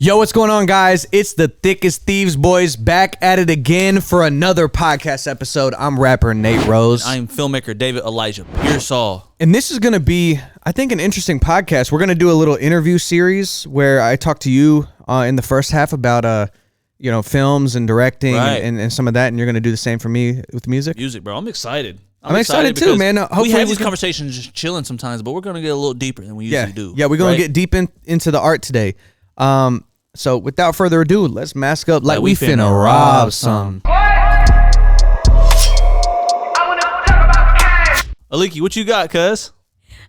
Yo, what's going on, guys? It's the Thickest Thieves boys back at it again for another podcast episode. I'm rapper Nate Rose. I'm filmmaker David Elijah Piersaul. And this is going to be, I think, an interesting podcast. We're going to do a little interview series where I talk to you in the first half about, films and directing and some of that. And you're going to do the same for me with music. Music, bro. I'm excited. I'm excited too, man. Hopefully we have these conversations just chilling sometimes, but we're going to get a little deeper than we usually do. Yeah, we're going to get deep into the art today. So without further ado, let's mask up like we finna rob some. Aliki, what you got, cuz?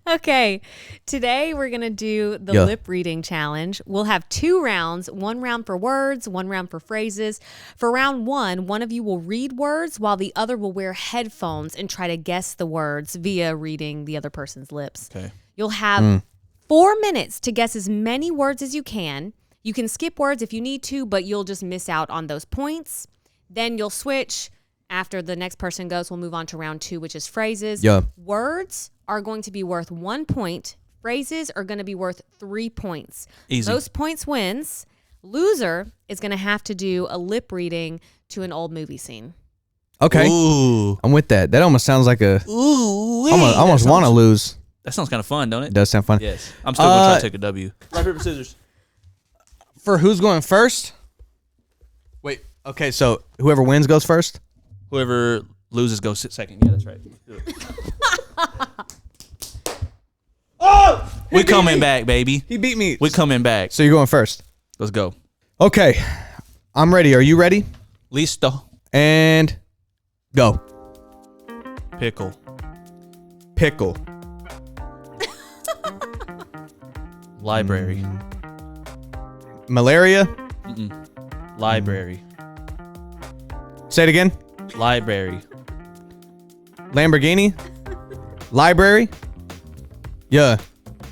Okay, today we're going to do the lip reading challenge. We'll have 2 rounds, 1 round for words, 1 round for phrases. For round 1, one of you will read words while the other will wear headphones and try to guess the words via reading the other person's lips. Okay. You'll have 4 minutes to guess as many words as you can. You can skip words if you need to, but you'll just miss out on those points. Then you'll switch. After the next person goes, we'll move on to round 2, which is phrases. Yeah. Words are going to be worth 1 point. Phrases are going to be worth 3 points. Easy. Most points wins. Loser is going to have to do a lip reading to an old movie scene. Okay. Ooh. I'm with that. That almost sounds like a... Ooh. I almost want to lose. That sounds kind of fun, don't it? It does sound fun. Yes. I'm still going to try to take a W. Rock, paper, scissors. For who's going first? Wait. Okay, so whoever wins goes first? Whoever loses goes second. Yeah, that's right. Oh! We coming back, baby. He beat me. We coming back. So you're going first. Let's go. Okay. I'm ready. Are you ready? Listo. And go. Pickle. Pickle. Library. Malaria. Library. Say it again. Library. Lamborghini. Library. Yeah.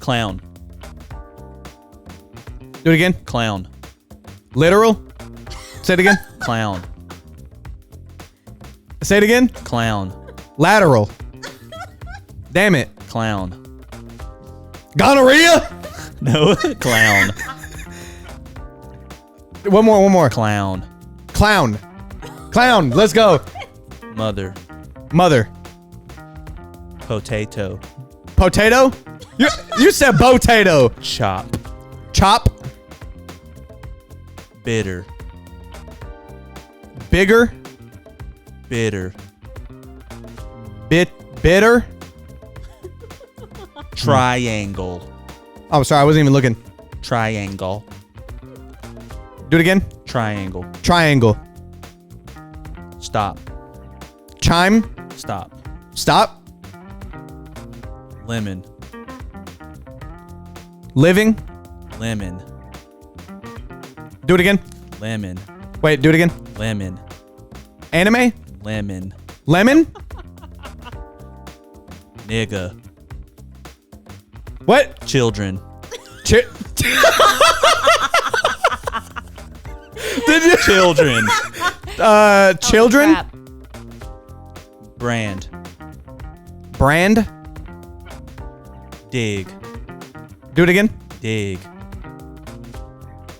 Clown. Do it again. Clown. Literal. Say it again. Clown. Say it again. Clown. Lateral. Damn it. Clown. Gonorrhea. No. Clown. One more. Clown. Clown. Clown. Let's go. Mother. Mother. Potato. Potato. You said potato. Chop. Chop. Bitter. Bigger. Bitter. Bitter. Triangle. Oh, sorry. I wasn't even looking. Triangle. Do it again. Triangle. Triangle. Stop. Chime. Stop. Stop. Lemon. Living. Lemon. Do it again. Lemon. Wait, do it again. Lemon. Anime. Lemon. Lemon. Nigga. What? Children. Did you? Children. Children. Crap. Brand. Brand. Dig. Do it again. Dig.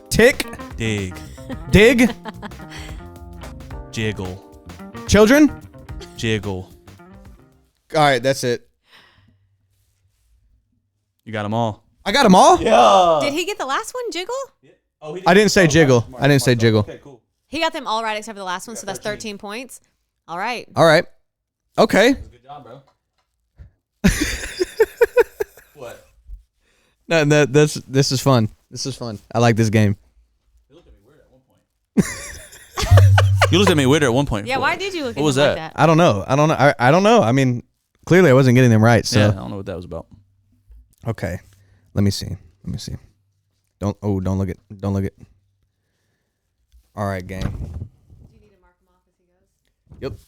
Tick. Dig. Dig. Jiggle. Children. Jiggle. All right, that's it. You got them all. I got them all. Yeah. Did he get the last one, Jiggle? Oh, I didn't say jiggle. I didn't say jiggle. Okay, cool. He got them all right except for the last one, so that's 13 points. All right. All right. Okay. Good job, bro. What? No, this is fun. This is fun. I like this game. You looked at me weird at one point. You looked at me weird at one point. Yeah, why did you look at What was him that? like that? I don't know. I don't know. I mean, clearly I wasn't getting them right. So Yeah, I don't know what that was about. okay. Let me see. Don't look it. All right, gang. Do you need to mark him off as he goes?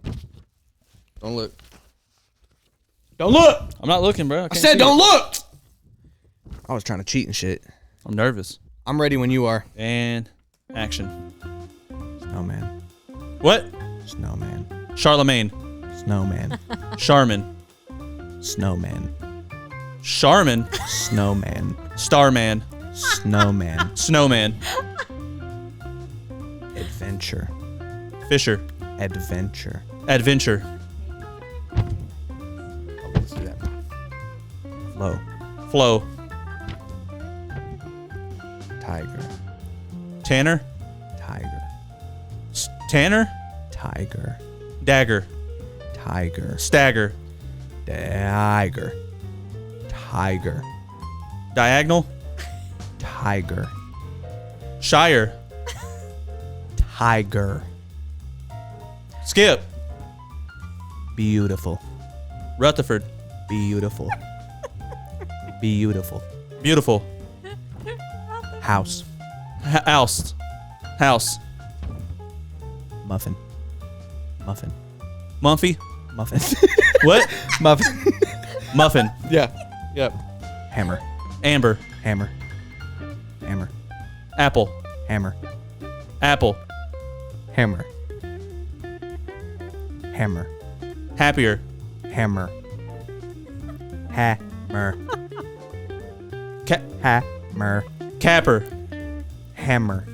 Yep. Don't look. Don't look. I'm not looking, bro. I said don't look. I was trying to cheat and shit. I'm nervous. I'm ready when you are. And action. Snowman. What? Snowman. Charlemagne. Snowman. Charmin. Snowman. Charmin. Snowman. Starman. Snowman. Snowman. Adventure. Fisher. Adventure. Adventure. Let's do that. Flow. Flow. Tiger. Tanner. Tiger. Tanner. Tiger. Dagger. Tiger. Stagger. Tiger. Tiger. Diagonal. Tiger. Shire. Tiger. Skip. Beautiful. Rutherford. Beautiful. Beautiful. Beautiful. House. House. House. Muffin. Muffin. Mumphy. Muffin. What? Muffin. Muffin. Yeah. Yep. Hammer. Amber. Hammer. Hammer. Apple. Hammer. Apple. Hammer. Hammer. Happier. Hammer. Hammer. Hammer. Capper. Hammer.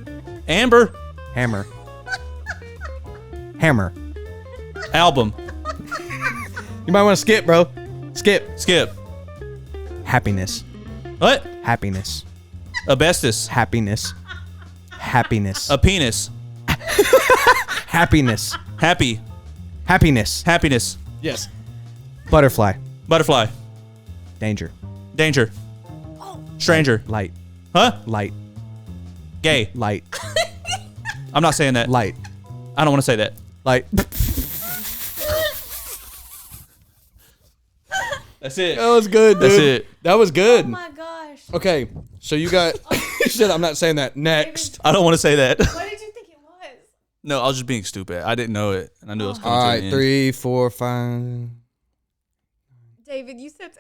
Amber. Hammer. Hammer. Album. You might want to skip, bro. Skip. Skip. Happiness. What? Happiness. Asbestos. Happiness. Happiness. A penis. Happiness. Happy. Happiness. Happiness. Yes. Butterfly. Butterfly. Danger. Danger. Stranger. Light. Huh? Light. Gay. Light. I'm not saying that. Light. I don't want to say that. Light. That's it. That was good, dude. That's it. That was good. Oh my gosh. Okay, so you got. You said I'm not saying that. Next. I don't want to say that. What did you think it was? No, I was just being stupid. I didn't know it, and I knew it was coming All to right, an end. 3, 4, 5. David, you said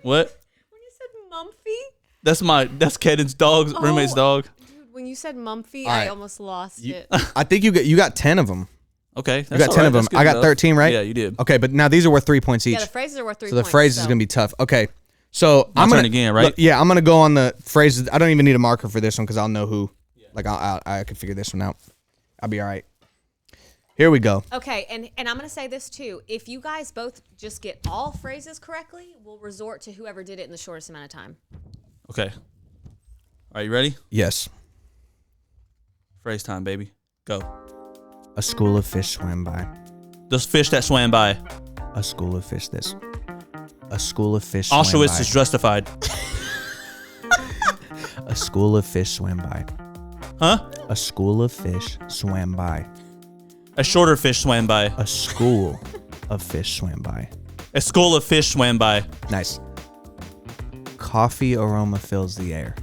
What? when you said Mumphy. That's Keden's dog's roommate's dog. Dude, when you said Mumphy, All right. I almost lost it. I think you got 10 of them. Okay, You got 10 of them. I got 13, right? Yeah, you did. Okay, but now these are worth 3 points each. Yeah, the phrases are worth 3 so the points. phrase is gonna be tough. Okay, so My I'm turn gonna again, right? look, yeah, I'm gonna go on the phrases. I don't even need a marker for this one because I'll know who. Like I can figure this one out. I'll be all right. Here we go. Okay, and I'm going to say this too. If you guys both just get all phrases correctly, we'll resort to whoever did it in the shortest amount of time. Okay. Are you ready? Yes. Phrase time, baby. Go. A school of fish swam by. Those fish that swam by. A school of fish. A school of fish. Swam Auschwitz by. is justified. A school of fish swam by. Huh? A school of fish swam by. A shorter fish swam by. A school of fish swam by. A school of fish swam by. Nice. Coffee aroma fills the air.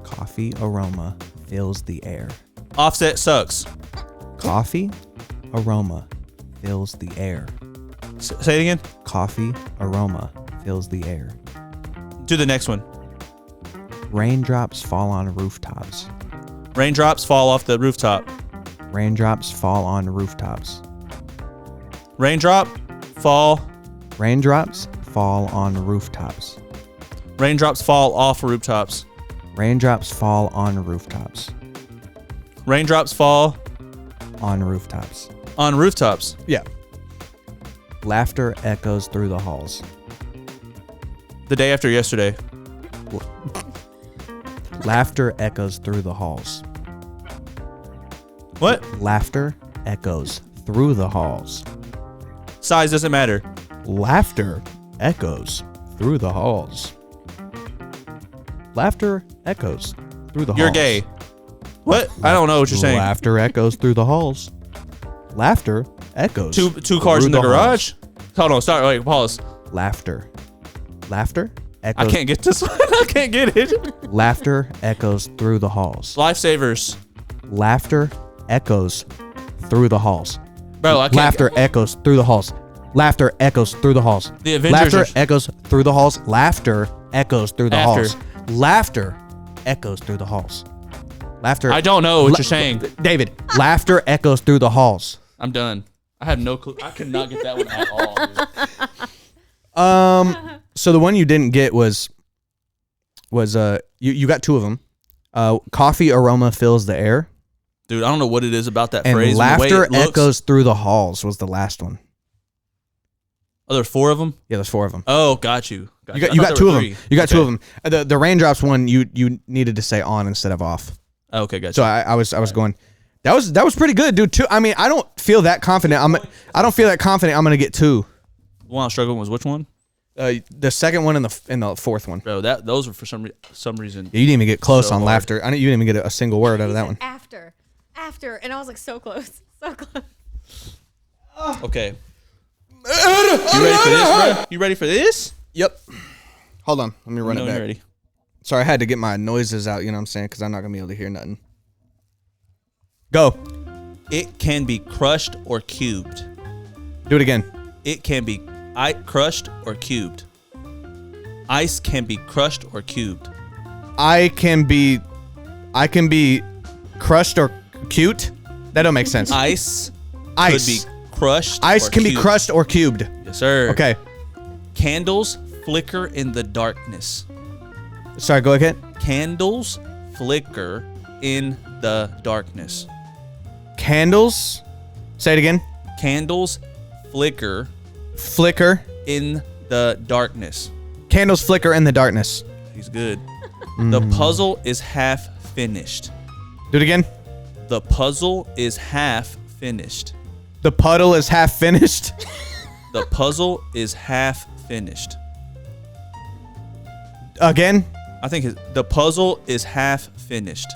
Coffee aroma fills the air. Offset sucks. Coffee aroma fills the air. Say it again. Coffee aroma fills the air. Do the next one. Raindrops fall on rooftops. Raindrops fall off the rooftop. Raindrops fall on rooftops. Raindrop fall. Raindrops fall on rooftops. Raindrops fall off rooftops. Raindrops fall on rooftops. Raindrops fall On rooftops. on rooftops. Yeah. Laughter echoes through the halls. The day after yesterday. Laughter echoes through the halls. What? Laughter echoes through the halls. Size doesn't matter. Laughter echoes through the halls. Laughter echoes through the halls. You're gay. What? I don't know what you're saying. Laughter echoes through the halls. Laughter echoes. Two cars through in the halls. garage? Hold on, start. Wait, pause. Laughter. Laughter I echoes. can't get this one. I can't get it. Laughter echoes through the halls. Lifesavers. Laughter echoes through the halls. Bro, I can't. Laughter echoes through the halls. Laughter echoes through the halls. The Avengers Laughter are- echoes through the halls. Laughter echoes through the After. halls. Laughter echoes through the halls. Laughter. I don't know what you're saying. David, laughter echoes through the halls. I'm done. I have no clue. I could not get that one at all. Dude. So the one you didn't get was was you got two of them. Coffee aroma fills the air. Dude, I don't know what it is about that and phrase. Laughter echoes through the halls was the last one. Oh, there's 4 of them? Yeah, there's 4 of them. Oh, got you. You got 2 of them. You got 2 of them. The raindrops one you needed to say on instead of off. Oh, okay, got you. So I was going. That was pretty good, dude. I mean, I don't feel that confident. I don't feel that confident. I'm gonna get 2. The one I was struggling was which one? The second one and the fourth one. Bro, those were for some reason. Yeah, you didn't even get close on hard. laughter. You didn't even get a single word out of that one. After, and I was like so close, so close. Okay. You ready for this, bro? You ready for this? Yep. Hold on. Let me run it back. Ready. Sorry, I had to get my noises out, you know what I'm saying? Because I'm not going to be able to hear nothing. Go. It can be crushed or cubed. Do it again. It can be crushed or cubed. Ice can be crushed or cubed. I can be crushed or cute? That don't make sense. Ice could be crushed Ice or can cubed. be crushed or cubed. Yes, sir. Okay. Candles flicker in the darkness. Sorry, go again. Candles flicker in the darkness. Candles. Say it again. Candles flicker in the darkness. Candles flicker in the darkness. He's good. The puzzle is half finished. Do it again. The puzzle is half finished. The puddle is half finished. The puzzle is half finished. Again. I think the puzzle is half finished.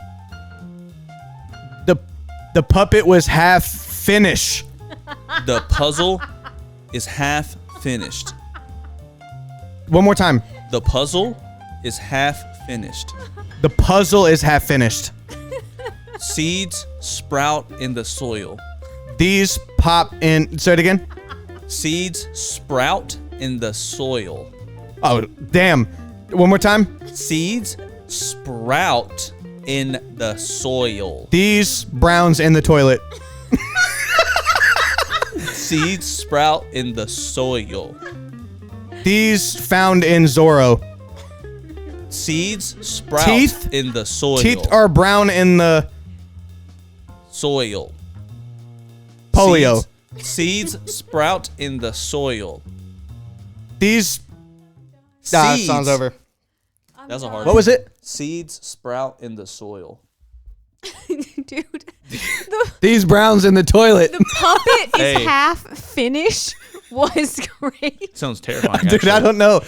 The puppet was half finished. The puzzle is half finished. One more time. The puzzle is half finished. The puzzle is half finished. Seeds sprout in the soil. These pop in. Say it again. Seeds sprout in the soil. Oh, damn. One more time. Seeds sprout in the soil. These browns in the toilet. Seeds sprout in the soil. These found in Zorro. Seeds sprout Teeth? in the soil. Teeth are brown in the soil. polio. Seeds sprout in the soil. These. Seeds. Song's over. That's a hard What was it? Seeds sprout in the soil. Dude, These browns in the toilet. the puppet is Hey. half finished was great. Sounds terrifying. Dude, actually. I don't know.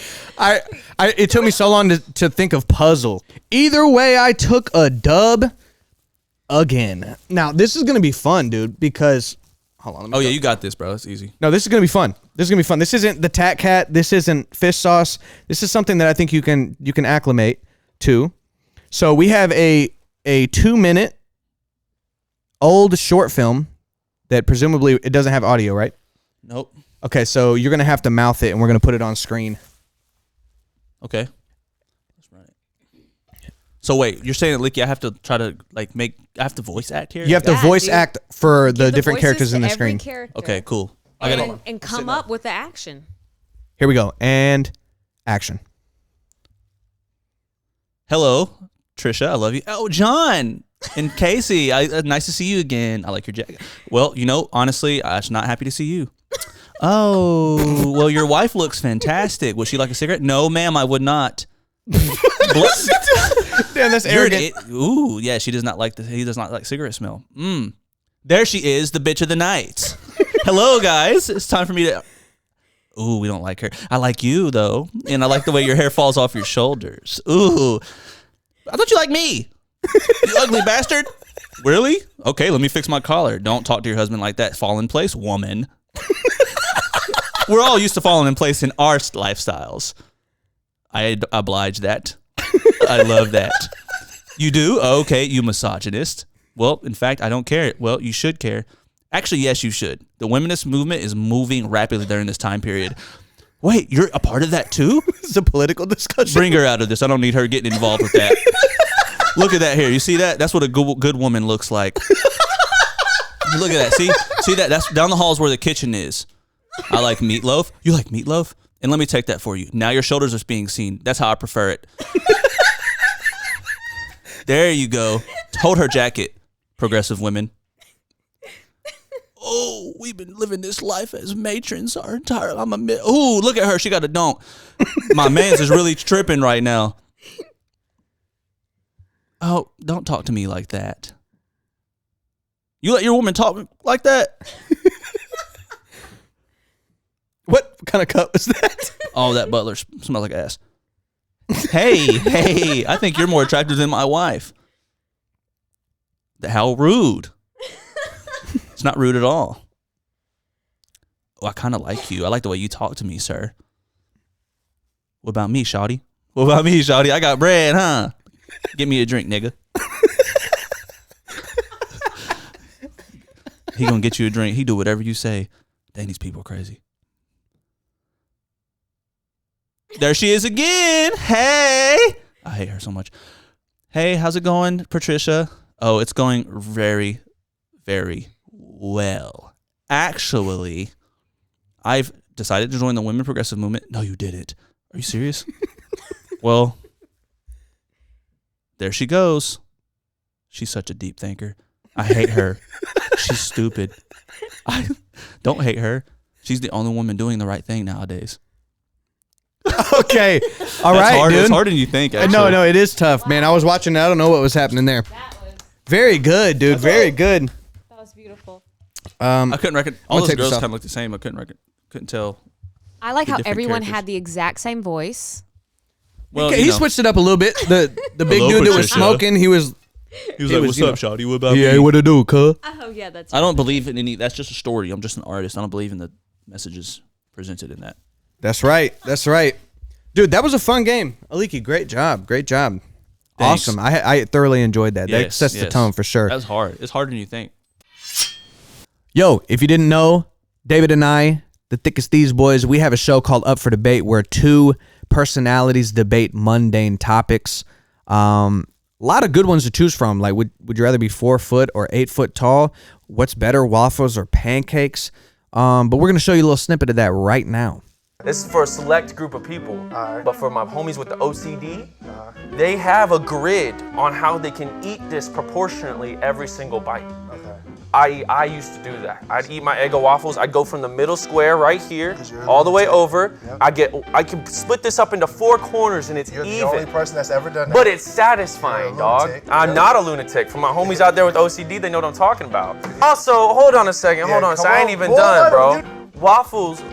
It took me so long to think of puzzle. Either way, I took a dub again. Now, this is going to be fun, dude, because... Hold on. Oh, yeah, you got this, bro. That's easy. No, this is going to be fun. This isn't the Tat Cat. This isn't fish sauce. This is something that I think you can acclimate to. So we have a 2-minute old short film that presumably it doesn't have audio, right? Nope. Okay, so you're going to have to mouth it, and we're going to put it on screen. Okay. Let's run it. So wait, you're saying that Licky, I have to try to I have to voice act here? You have to Yeah, voice dude. act for the Give different voices characters to in the every screen. character. Okay, cool. And come up with the action. Here we go. And action. Hello, Trisha. I love you. Oh, John and Casey. Nice to see you again. I like your jacket. Well, honestly, I'm just not happy to see you. Oh, well, your wife looks fantastic. Would she like a cigarette? No, ma'am, I would not. Damn, that's arrogant. Ooh, yeah, he does not like cigarette smell. There she is, the bitch of the night. Hello, guys. It's time for me to... Ooh, we don't like her. I like you, though. And I like the way your hair falls off your shoulders. Ooh. I thought you liked me. You ugly bastard. Really? Okay, let me fix my collar. Don't talk to your husband like that. Fall in place, woman. We're all used to falling in place in our lifestyles. I oblige that. I love that. You do? Okay, you misogynist. Well, in fact, I don't care. Well, you should care. Actually, yes, you should. The womanist movement is moving rapidly during this time period. Wait, you're a part of that too? It's a political discussion. Bring her out of this. I don't need her getting involved with that. Look at that here. You see that? That's what a good woman looks like. Look at that. See that? That's down the hall is where the kitchen is. I like meatloaf. You like meatloaf? And let me take that for you. Now your shoulders are being seen. That's how I prefer it. There you go. Hold her jacket, progressive women. Oh, we've been living this life as matrons our entire. Ooh, look at her. She got a donk. My man's is really tripping right now. Oh, don't talk to me like that. You let your woman talk like that? What kind of cup was that? Oh, that butler smells like ass. Hey, I think you're more attractive than my wife. How rude. It's not rude at all. Oh, I kind of like you. I like the way you talk to me, sir. What about me, shawty? I got bread, huh? Give me a drink, nigga. He gonna get you a drink. He do whatever you say. Dang, these people are crazy. There she is again. Hey. I hate her so much. Hey, how's it going, Patricia? Oh, it's going very, very well. Actually, I've decided to join the women progressive movement. No, you didn't. Are you serious? Well, there she goes. She's such a deep thinker. I hate her. She's stupid. I don't hate her. She's the only woman doing the right thing nowadays. Okay. All right, hard. dude. It's harder than you think, actually. No, it is tough, man. I was watching. I don't know what was happening there. Very good, dude. Very good. That was beautiful. I couldn't reckon. All those girls this kind of look the same. I couldn't tell. I like how different everyone characters. had the exact same voice. Well, Okay, he switched it up a little bit. The big Hello, dude that was Patricia. smoking, he was like, "What's up, shawty? What about me?" yeah, what to do, cuz? Oh yeah, that's. I don't believe in any. That's just a story. I'm just an artist. I don't believe in the messages presented in that. That's right. Dude, that was a fun game. Aliki, great job. Thanks. Awesome. I thoroughly enjoyed that. That sets the tone for sure. That's hard. It's harder than you think. Yo, if you didn't know, David and I, the Thickest Thieves boys, we have a show called Up for Debate where two personalities debate mundane topics. A lot of good ones to choose from. Like, would you rather be 4 foot or 8 foot tall? What's better, waffles or pancakes? But we're going to show you a little snippet of that right now. This is for a select group of people, but for my homies with the OCD, they have a grid on how they can eat this proportionately every single bite. Okay. I used to do that. I'd eat my Eggo waffles. I'd go from the middle square right here all the way over. Yep. I can split this up into 4 corners and it's You're even. the only person that's ever done that. But it's satisfying, You're a dog. lunatic. I'm not a lunatic. For my homies out there with OCD, they know what I'm talking about. Also, hold on a second. Yeah, I come ain't on, even boy, done, bro. dude. Waffles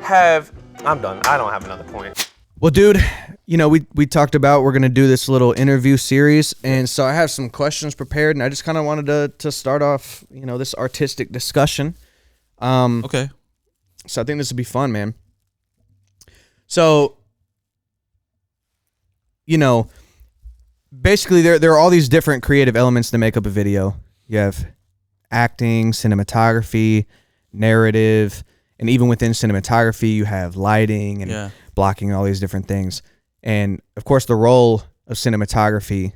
have. I'm done. I don't have another point. Well, dude, you know, we talked about we're going to do this little interview series, and so I have some questions prepared, and I just kind of wanted to start off, you know, this artistic discussion. Okay. So I think this would be fun, man. So, you know, basically there are all these different creative elements that make up a video. You have acting, cinematography, narrative, and even within cinematography, you have lighting and blocking, all these different things. And of course, the role of cinematography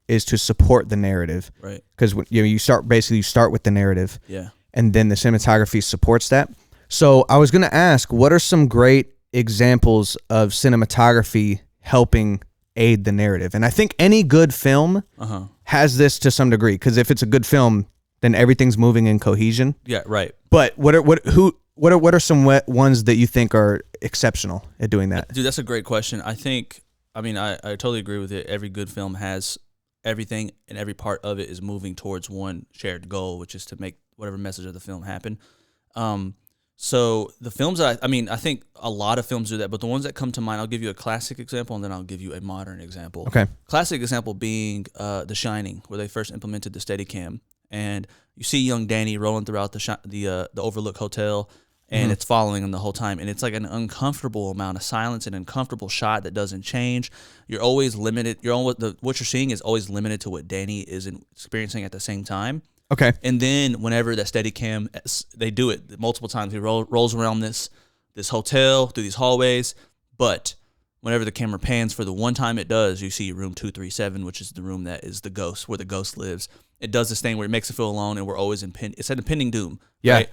is to support the narrative, Right. Because you start with the narrative, Yeah. and then the cinematography supports that. So I was going to ask, what are some great examples of cinematography helping aid the narrative? And I think any good film has this to some degree, because if it's a good film, then everything's moving in cohesion. Yeah. Right. But what are some ones that you think are exceptional at doing that? Dude, that's a great question. I totally agree with it. Every good film has everything, and every part of it is moving towards one shared goal, which is to make whatever message of the film happen. So the films I think a lot of films do that, but the ones that come to mind, I'll give you a classic example, and then I'll give you a modern example. Okay. Classic example being The Shining, where they first implemented the Steadicam, and you see young Danny rolling throughout the Overlook Hotel, and it's following him the whole time, and it's like an uncomfortable amount of silence, an uncomfortable shot that doesn't change. You're always limited. What you're seeing is always limited to what Danny is experiencing at the same time. Okay. And then whenever that Steadicam, they do it multiple times. He rolls around this hotel through these hallways, but whenever the camera pans for the one time it does, you see room 237, which is the room that is the ghost, where the ghost lives. It does this thing where it makes us feel alone, and we're always it's an impending doom. Yeah. Right?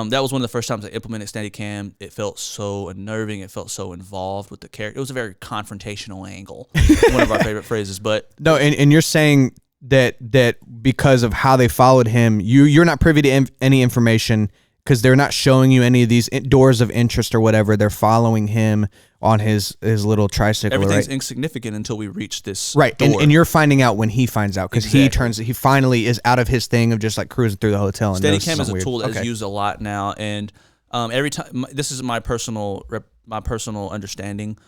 That was one of the first times I implemented Steadicam. It felt so unnerving. It felt so involved with the character. It was a very confrontational angle. One of our favorite phrases. But no, and you're saying that because of how they followed him, you're not privy to any information because they're not showing you any of these doors of interest or whatever. They're following him on his little tricycle. Everything's right? insignificant until we reach this right. door. And you're finding out when he finds out because Exactly. he finally is out of his thing of just like cruising through the hotel. And Steadicam is a weird. tool that Okay. is used a lot now, and every time this is my personal understanding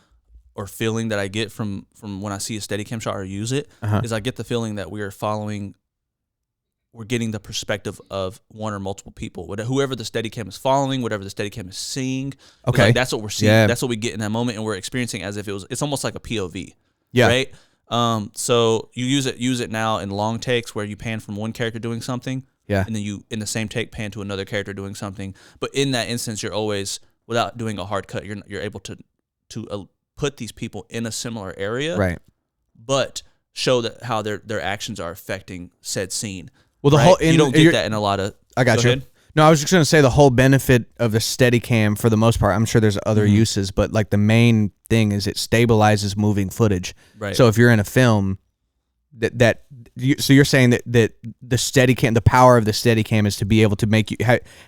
or feeling that I get from when I see a Steadicam shot or use it is I get the feeling that we're getting the perspective of one or multiple people. Whoever the Steadicam is following, whatever the Steadicam is seeing. Okay. Like, that's what we're seeing. Yeah. That's what we get in that moment, and we're experiencing as if it's almost like a POV. Yeah. Right? So you use it now in long takes where you pan from one character doing something. Yeah. And then you, in the same take, pan to another character doing something. But in that instance, you're always, without doing a hard cut, you're able to put these people in a similar area. Right. But show that how their actions are affecting said scene. Well, the right? whole you don't get that in a lot of. I got Go you. ahead. No, I was just going to say the whole benefit of the Steadicam for the most part, I'm sure there's other uses, but like the main thing is it stabilizes moving footage. Right. So if you're in a film, so you're saying that the Steadicam, the power of the Steadicam is to be able to make you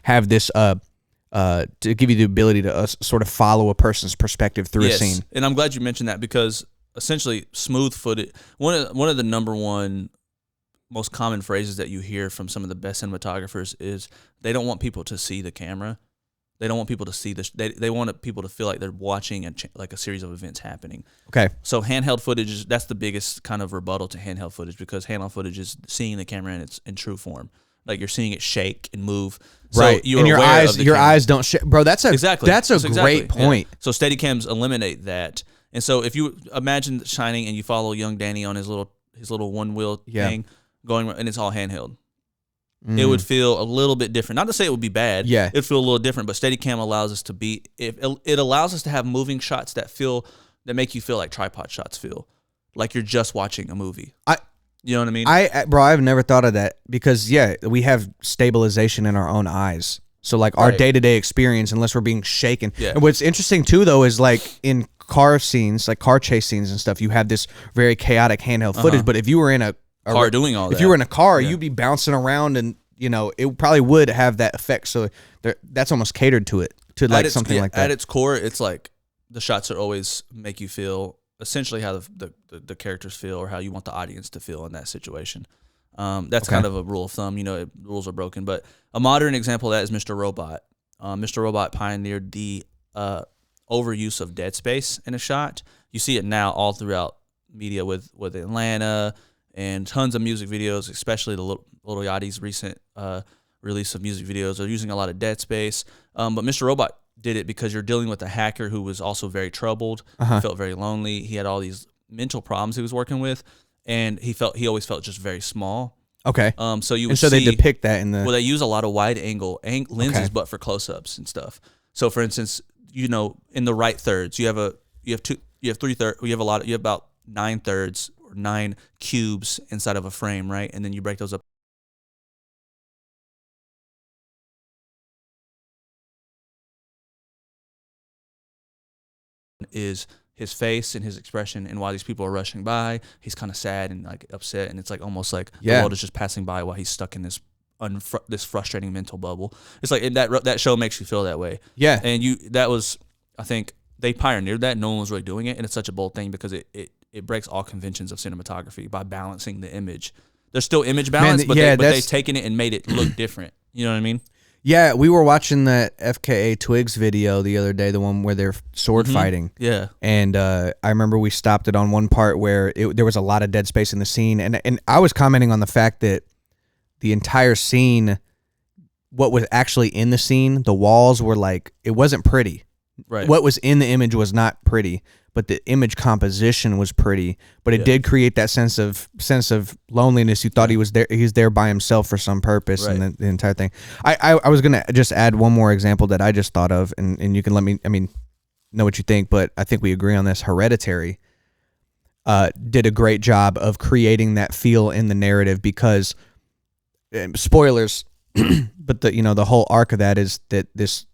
have this to give you the ability to sort of follow a person's perspective through a scene. And I'm glad you mentioned that because essentially smooth footage, one of the number one most common phrases that you hear from some of the best cinematographers is they don't want people to see the camera. They don't want people to see this. They want people to feel like they're watching like a series of events happening. Okay. So handheld footage that's the biggest kind of rebuttal to handheld footage because handheld footage is seeing the camera in true form. Like you're seeing it shake and move. So Right. you're and your aware eyes of the your camera. eyes don't bro, that's a great point. Yeah. So Steadicams eliminate that. And so if you imagine Shining and you follow young Danny on his little one wheel thing going, and it's all handheld. It would feel a little bit different. Not to say it would be bad. Yeah. It'd feel a little different, but Steadicam allows us to be, it allows us to have moving shots that make you feel like tripod shots feel. Like you're just watching a movie. You know what I mean? I've never thought of that because we have stabilization in our own eyes. So like our day-to-day experience, unless we're being shaken. Yeah. And what's interesting too though is like in car scenes, like car chase scenes and stuff, you have this very chaotic handheld footage. But if you were in a car doing all that. If you were in a car, you'd be bouncing around and it probably would have that effect. So that's almost catered to it, to like something like that. At its core, it's like the shots that always make you feel essentially how the characters feel or how you want the audience to feel in that situation. That's kind of a rule of thumb. Rules are broken. But a modern example of that is Mr. Robot. Mr. Robot pioneered the overuse of dead space in a shot. You see it now all throughout media with Atlanta and tons of music videos, especially the Lil Yachty's recent release of music videos are using a lot of dead space. But Mr. Robot did it because you're dealing with a hacker who was also very troubled. He felt very lonely. He had all these mental problems he was working with, and he always felt just very small. Okay. So you would and so see, they depict that in the. Well, they use a lot of wide angle lenses, but for close-ups and stuff. So, for instance, in the right thirds, you have about 9 thirds or 9 cubes inside of a frame, right? And then you break those up. Is his face and his expression, and while these people are rushing by, he's kind of sad and like upset, and it's like almost like the world is just passing by while he's stuck in this frustrating mental bubble. It's like that show makes you feel that way. Yeah, and I think they pioneered that. No one was really doing it, and it's such a bold thing because it breaks all conventions of cinematography by balancing the image. There's still image balance, but they've taken it and made it look different. You know what I mean? Yeah, we were watching that FKA Twigs video the other day, the one where they're sword fighting. Yeah. And I remember we stopped it on one part where there was a lot of dead space in the scene. And I was commenting on the fact that the entire scene, what was actually in the scene, the walls were like, it wasn't pretty. Right. What was in the image was not pretty, but the image composition was pretty. But it did create that sense of loneliness. You thought he was there. He's there by himself for some purpose, and the entire thing. I was gonna just add one more example that I just thought of, and you can let me. I mean, know what you think, but I think we agree on this. Hereditary did a great job of creating that feel in the narrative because spoilers, but the whole arc of that is that this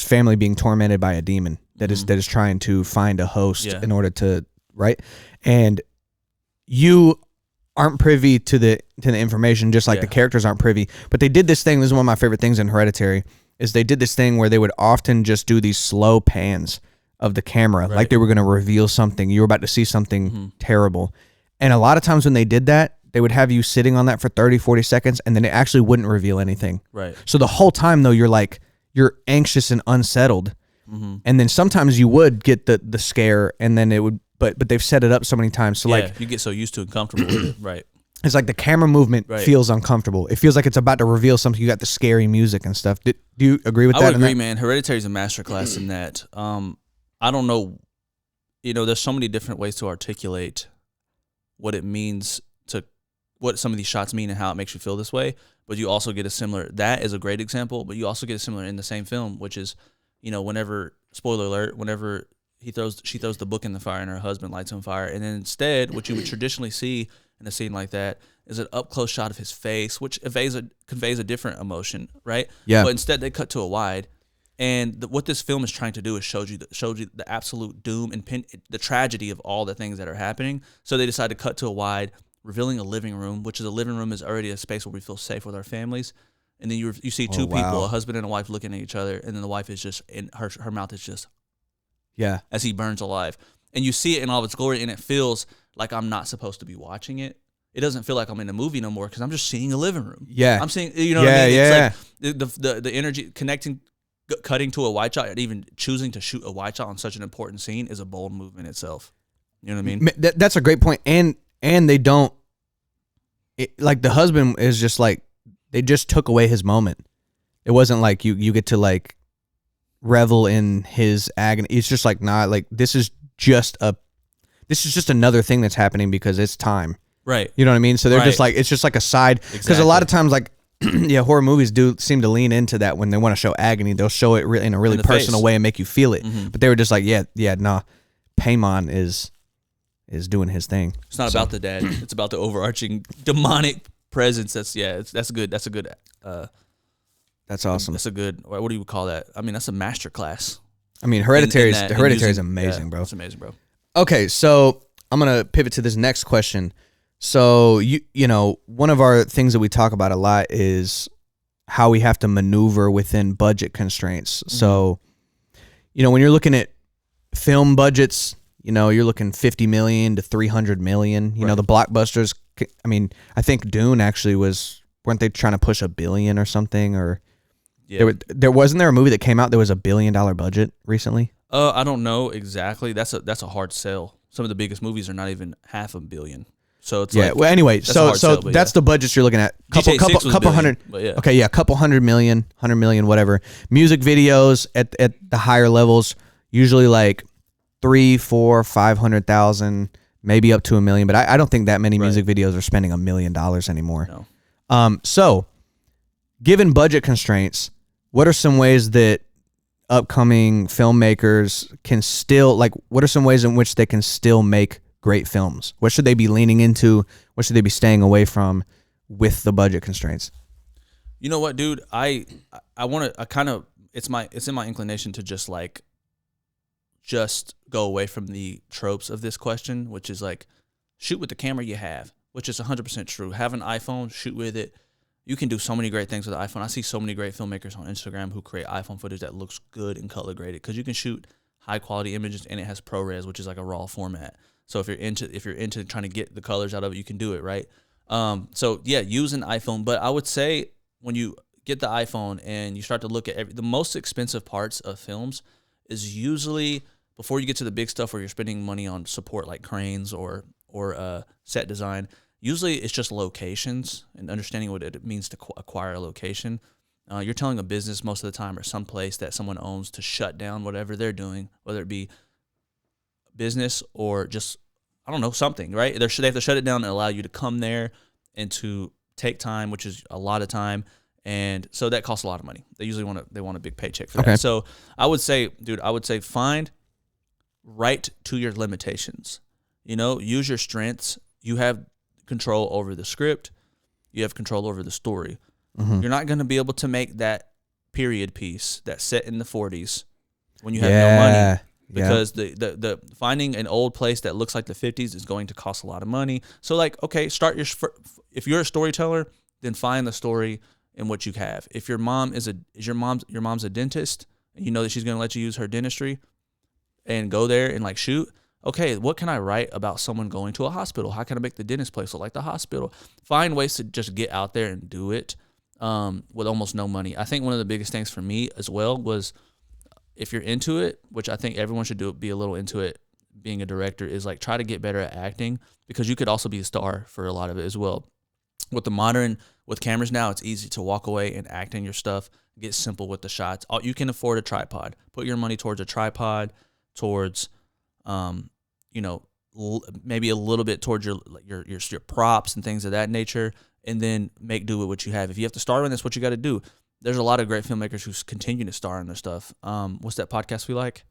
family being tormented by a demon that is trying to find a host in order to right, and you aren't privy to the information, just like the characters aren't privy. But they did this thing. This is one of my favorite things in Hereditary. Is they did this thing where they would often just do these slow pans of the camera, like they were going to reveal something. You were about to see something terrible. And a lot of times when they did that, they would have you sitting on that for 30, 40 seconds, and then it actually wouldn't reveal anything. Right. So the whole time, though, you're anxious and unsettled. And then sometimes you would get the scare, and then it would, but they've set it up so many times. So like you get so used to and comfortable with it. Right. It's like the camera movement feels uncomfortable. It feels like it's about to reveal something. You got the scary music and stuff. Do you agree with that? I would agree, man. Hereditary is a masterclass in that. I don't know. There's so many different ways to articulate what it means what some of these shots mean and how it makes you feel this way. But you also get a similar. That is a great example. But you also get a similar in the same film, which is, whenever, spoiler alert, whenever she throws the book in the fire and her husband lights on fire, and then instead, what you would traditionally see in a scene like that is an up close shot of his face, which conveys a different emotion, right? Yeah. But instead, they cut to a wide, and what this film is trying to do is show you the absolute doom and the tragedy of all the things that are happening. So they decide to cut to a wide, revealing a living room, which is already a space where we feel safe with our families. And then you see two people, a husband and a wife, looking at each other, and then the wife is just in her mouth is just as he burns alive, and you see it in all of its glory, and it feels like I'm not supposed to be watching it. It doesn't feel like I'm in a movie no more because I'm just seeing a living room. Yeah, I'm seeing, what I mean? It's like the energy cutting to a wide shot, and even choosing to shoot a wide shot on such an important scene is a bold move in itself. You know what I mean? That's a great point, and they don't like the husband is just like they just took away his moment. It wasn't like you get to like revel in his agony. It's just like this is just another thing that's happening because it's time. Right. You know what I mean? So they're just like, it's just like a side, because a lot of times like horror movies do seem to lean into that when they want to show agony. They'll show it in a really personal way and make you feel it. But they were just like, Paimon is doing his thing. It's not about the dad. It's about the overarching demonic presence. That's good. That's awesome. That's a good. What do you call that? I mean, that's a master class. I mean, Hereditary is amazing, bro. It's amazing, bro. Okay, so I'm gonna pivot to this next question. So one of our things that we talk about a lot is how we have to maneuver within budget constraints. So, when you're looking at film budgets, you're looking 50 million to 300 million. The blockbusters. I mean, I think Dune actually weren't they trying to push $1 billion or something? Or there wasn't there a movie that came out that was $1 billion budget recently? I don't know exactly. That's a hard sell. Some of the biggest movies are not even $500 million. So it's well, anyway, so that's the budgets you're looking at. Couple hundred. Okay, a couple $100 million, whatever. Music videos at the higher levels, usually like 300,000, 400,000, 500,000, maybe up to $1 million. But I don't think that many music videos are spending $1 million anymore. No. So given budget constraints, what are some ways that upcoming filmmakers can still, what are some ways in which they can still make great films? What should they be leaning into? What should they be staying away from with the budget constraints? You know what, dude? I want to, it's in my inclination to just go away from the tropes of this question, which is like, shoot with the camera you have, which is 100% true. Have an iPhone, shoot with it. You can do so many great things with the iPhone. I see so many great filmmakers on Instagram who create iPhone footage that looks good and color graded because you can shoot high quality images and it has ProRes, which is like a raw format. So if you're into trying to get the colors out of it, you can do it, right? Use an iPhone. But I would say when you get the iPhone and you start to look at the most expensive parts of films is usually before you get to the big stuff where you're spending money on support like cranes or set design. Usually it's just locations and understanding what it means to acquire a location. You're telling a business most of the time or some place that someone owns to shut down whatever they're doing, whether it be business or just, I don't know, something, right? They have to shut it down and allow you to come there and to take time, which is a lot of time, And so that costs a lot of money. They usually want a big paycheck for that. So I would say, dude, find right to your limitations. Use your strengths. You have control over the script. You have control over the story. Mm-hmm. You're not going to be able to make that period piece that's set in the 40s when you have no money, because the finding an old place that looks like the 50s is going to cost a lot of money. So if you're a storyteller, then find the story in what you have. If your mom your mom's a dentist, and you know that she's going to let you use her dentistry and go there and like shoot, okay, what can I write about someone going to a hospital? How can I make the dentist place look like the hospital? Find ways to just get out there and do it with almost no money. I think one of the biggest things for me as well was, if you're into it, which I think everyone should be a little into it, being a director, is like try to get better at acting, because you could also be a star for a lot of it as well. With cameras now, it's easy to walk away and act in your stuff, get simple with the shots. You can afford a tripod. Put your money towards a tripod, towards, maybe a little bit towards your props and things of that nature, and then make do with what you have. If you have to star in this, what you got to do. There's a lot of great filmmakers who continue to star in their stuff. What's that podcast we like?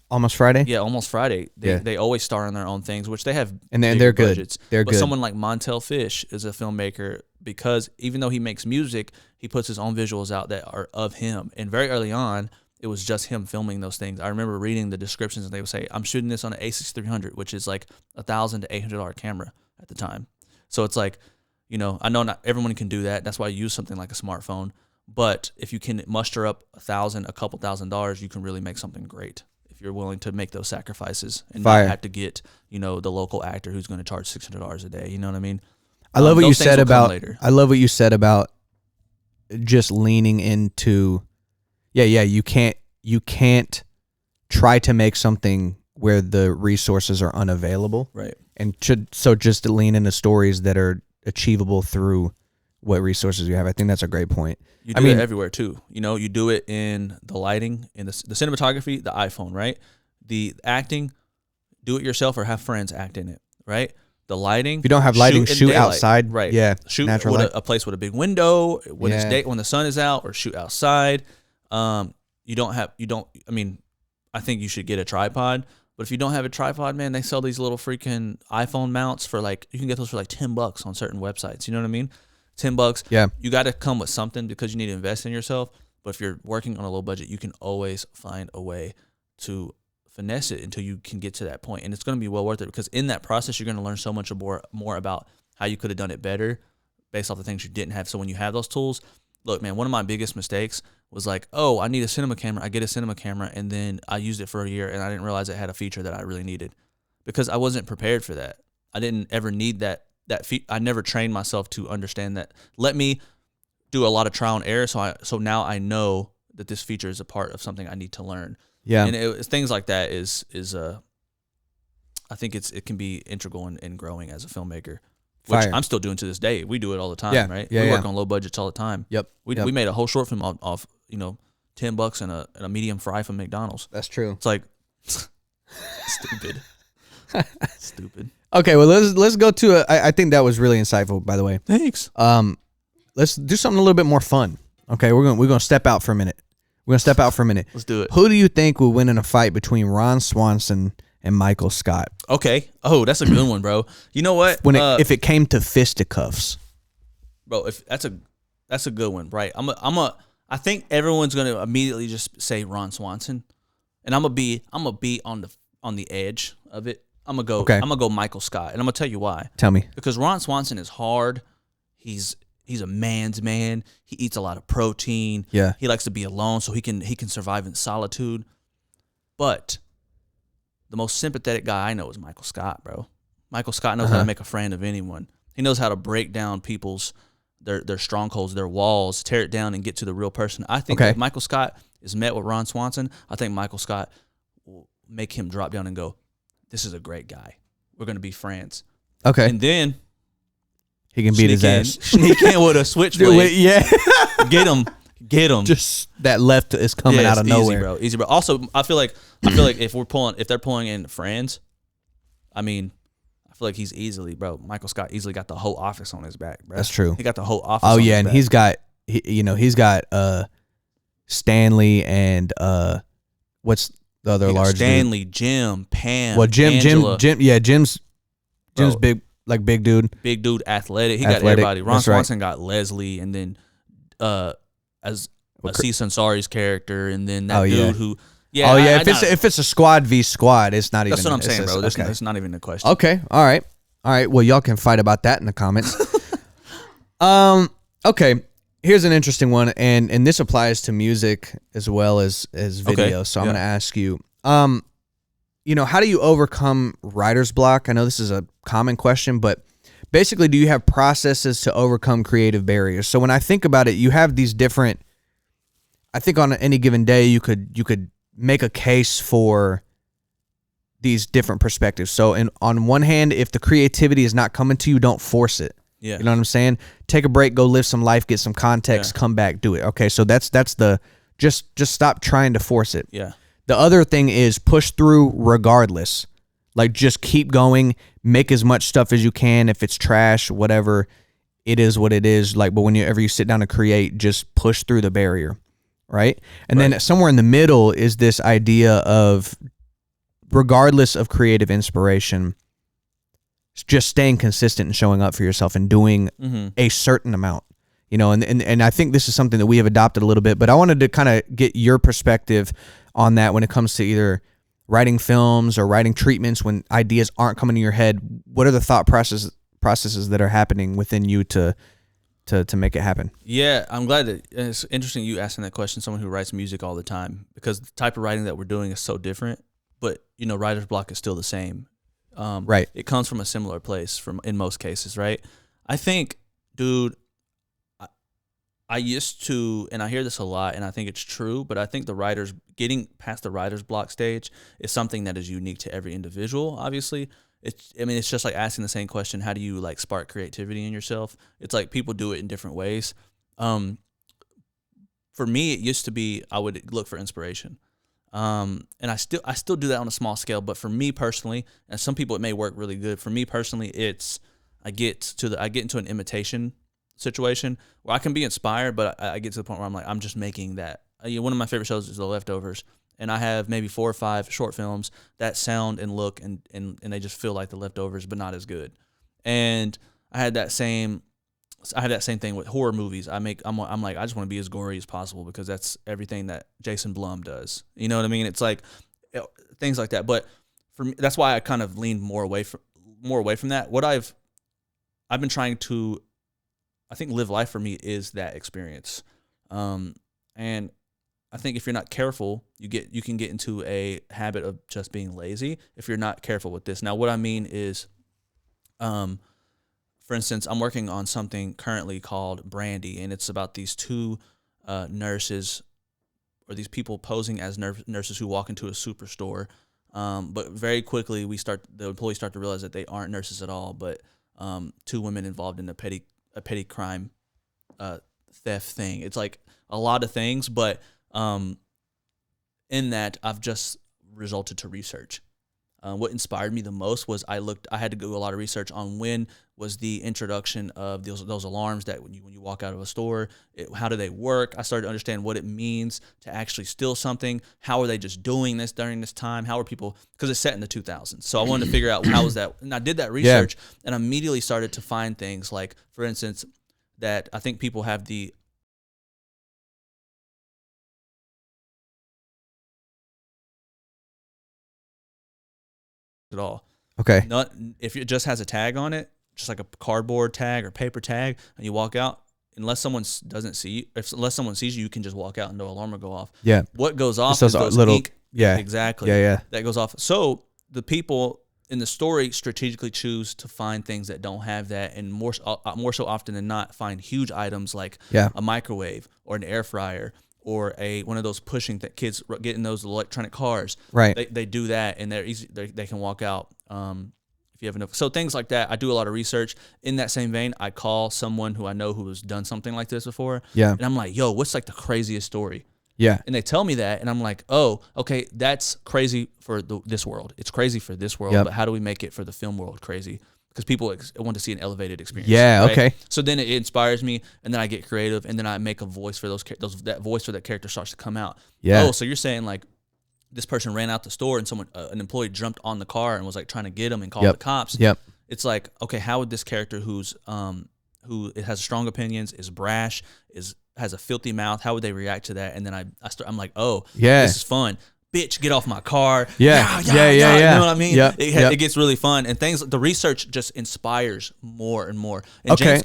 Almost Friday? Yeah, Almost Friday. They always star in their own things, which they have, and they're good. Budgets. They're but good. Someone like Montel Fish is a filmmaker, because even though he makes music, he puts his own visuals out that are of him. And very early on, it was just him filming those things. I remember reading the descriptions, and they would say, I'm shooting this on an A6300, which is like $1,000 to $800 camera at the time. So it's like, I know not everyone can do that. That's why I use something like a smartphone. But if you can muster up a couple $1,000s, you can really make something great if you're willing to make those sacrifices and not have to get, the local actor who's going to charge $600 a day. You know what I mean? I love what you said about just leaning into, you can't try to make something where the resources are unavailable. Right. And just to lean into stories that are achievable through what resources you have. I think that's a great point. You do it everywhere too. You do it in the lighting, in the cinematography, the iPhone, right? The acting, do it yourself or have friends act in it, right? The lighting. If you don't have lighting, shoot outside. Right. Yeah. Shoot with a place with a big window when it's day, when the sun is out, or shoot outside. I think you should get a tripod. But if you don't have a tripod, man, they sell these little freaking iPhone mounts for you can get those for like $10 on certain websites. You know what I mean? $10. Yeah. You got to come with something, because you need to invest in yourself. But if you're working on a low budget, you can always find a way to finesse it until you can get to that point. And it's going to be well worth it, because in that process, you're going to learn so much more about how you could have done it better based off the things you didn't have. So when you have those tools, look, man, one of my biggest mistakes was like, oh, I need a cinema camera. I get a cinema camera, and then I used it for a year, and I didn't realize it had a feature that I really needed, because I wasn't prepared for that. I didn't ever need that I never trained myself to understand that. Let me do a lot of trial and error, so now I know that this feature is a part of something I need to learn. Yeah, and things like that is I think it can be integral in growing as a filmmaker, which I'm still doing to this day. We do it all the time, right? We work on low budgets all the time. Yep. We made a whole short film off $10 and a medium fry from McDonald's. That's true. It's like stupid. Stupid. Okay, well let's go to I think that was really insightful, by the way. Thanks. Let's do something a little bit more fun. Okay, we're gonna step out for a minute. Let's do it. Who do you think will win in a fight between Ron Swanson and Michael Scott? Okay. Oh, that's a good one, bro. You know what? If it came to fisticuffs, bro, if that's a good one, right? I think everyone's gonna immediately just say Ron Swanson, and I'm gonna be on the edge of it. I'm gonna go Michael Scott, and I'm gonna tell you why. Tell me. Because Ron Swanson is hard. He's a man's man. He eats a lot of protein. Yeah. He likes to be alone, so he can survive in solitude. But the most sympathetic guy I know is Michael Scott, bro. Michael Scott knows how to make a friend of anyone. He knows how to break down people's their strongholds, their walls, tear it down, and get to the real person. I think if Michael Scott is met with Ron Swanson, I think Michael Scott will make him drop down and go, "This is a great guy. We're gonna be friends." Okay. And then he can beat his ass. Sneak in with a switchblade. Yeah. Get him. Just that left is coming out of nowhere. Easy, bro. Also, I feel like if they're pulling in friends, I mean, I feel like Michael Scott easily got the whole office on his back, bro. That's true. He got the whole office. Oh on yeah, his and back. he's got he's got Stanley and what's the other large Stanley, dude? Jim, Pam, Well, Angela. Jim's Bro. big dude. Big dude, athletic. He got everybody. Ron Swanson got Leslie, and then as Aziz Ansari's character, and then that dude who. Yeah. Oh yeah. If it's a squad v squad, it's not even. That's what I'm saying, bro. That's not even a question. Okay. All right. Well, y'all can fight about that in the comments. Okay. Here's an interesting one, and this applies to music as well as video. So I'm gonna ask you, how do you overcome writer's block? I know this is a common question, but basically, do you have processes to overcome creative barriers? So when I think about it, you have these different. I think on any given day, you could make a case for these different perspectives. So on one hand, if the creativity is not coming to you, don't force it. Yeah. You know what I'm saying? Take a break, go live some life, get some context, come back, do it. Okay, so that's the just stop trying to force it. Yeah. The other thing is push through regardless. Like just keep going, make as much stuff as you can. If it's trash, whatever, it is what it is. Like, but whenever you sit down to create, just push through the barrier, right? And then somewhere in the middle is this idea of regardless of creative inspiration, just staying consistent and showing up for yourself and doing a certain amount, and I think this is something that we have adopted a little bit, but I wanted to kind of get your perspective on that when it comes to either writing films or writing treatments when ideas aren't coming to your head. What are the thought processes that are happening within you to make it happen? Yeah, I'm glad that it's interesting you asking that question, someone who writes music all the time, because the type of writing that we're doing is so different, but writer's block is still the same. Right. It comes from a similar place in most cases, right? I think, dude, I used to, and I hear this a lot, and I think it's true, but I think getting past the writer's block stage is something that is unique to every individual, obviously. It's just like asking the same question, how do you like spark creativity in yourself? It's like people do it in different ways. For me, it used to be I would look for inspiration. And I still do that on a small scale, but for me personally, and some people it may work really good. For me personally, it's I get into an imitation situation where I can be inspired, but I get to the point where I'm just making that. One of my favorite shows is The Leftovers, and I have maybe 4 or 5 short films that sound and look and they just feel like The Leftovers, but not as good. And I had that same thing with horror movies. I'm like, I just want to be as gory as possible because that's everything that Jason Blum does. You know what I mean? It's like things like that. But for me, that's why I kind of leaned more away from that. What I've been trying to, I think, live life for me is that experience. And I think if you're not careful, you can get into a habit of just being lazy if you're not careful with this. Now, what I mean is, for instance, I'm working on something currently called Brandy, and it's about these 2 nurses, or these people posing as nurses who walk into a superstore. But very quickly, the employees start to realize that they aren't nurses at all, but 2 women involved in a petty crime theft thing. It's like a lot of things, but in that, I've just resulted to research. What inspired me the most was I had to do a lot of research on when was the introduction of those alarms that when you walk out of a store, how do they work? I started to understand what it means to actually steal something. How are they just doing this during this time? How are people, because it's set in the 2000s. So I wanted to figure out how was that, and I did that research and immediately started to find things like, for instance, that I think people have the at all. Okay. If it just has a tag on it, just like a cardboard tag or paper tag, and you walk out, unless someone sees you, you can just walk out and no alarm will go off. Yeah. What goes off is those little ink. Yeah. Exactly. Yeah. That goes off. So the people in the story strategically choose to find things that don't have that, and more so often than not, find huge items like a microwave or an air fryer or one of those pushing that kids get in those electronic cars. Right. They do that, and they're easy. They can walk out if you have enough. So things like that. I do a lot of research. In that same vein, I call someone who I know who has done something like this before. Yeah. And I'm like, yo, what's like the craziest story? Yeah. And they tell me that, and I'm like, oh, okay, that's crazy for this world. It's crazy for this world, but how do we make it for the film world crazy? because people want to see an elevated experience. Yeah. Right? Okay. So then it inspires me, and then I get creative, and then I make a voice for that voice for that character starts to come out. Yeah. Oh, so you're saying like this person ran out the store, and someone, an employee, jumped on the car and was like trying to get him and called the cops. Yep. It's like, okay, how would this character who has strong opinions, is brash, has a filthy mouth, how would they react to that? And then I'm like, oh, this is fun. Bitch, get off my car. Yeah. You know what I mean? Yep. It gets really fun, and the research just inspires more and more. And Okay.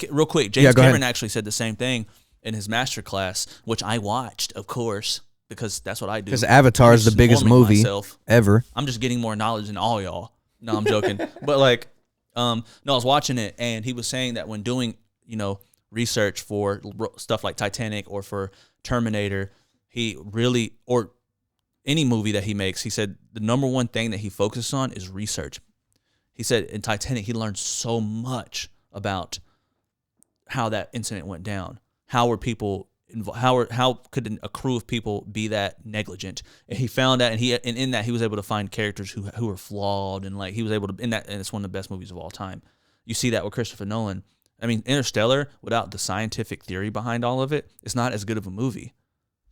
James Cameron ahead. actually said the same thing in his master class, which I watched, of course, because that's what I do. Because Avatar is the biggest movie ever. I'm just getting more knowledge than all y'all. No, I'm joking. But like, no, I was watching it, and he was saying that when doing, research for stuff like Titanic or for Terminator, or any movie that he makes, he said the number one thing that he focuses on is research. He said in Titanic, he learned so much about how that incident went down. How were people how could a crew of people be that negligent? And he found that, and in that he was able to find characters who were flawed, and like he was able to and it's one of the best movies of all time. You see that with Christopher Nolan. I mean, Interstellar, without the scientific theory behind all of it, it's not as good of a movie.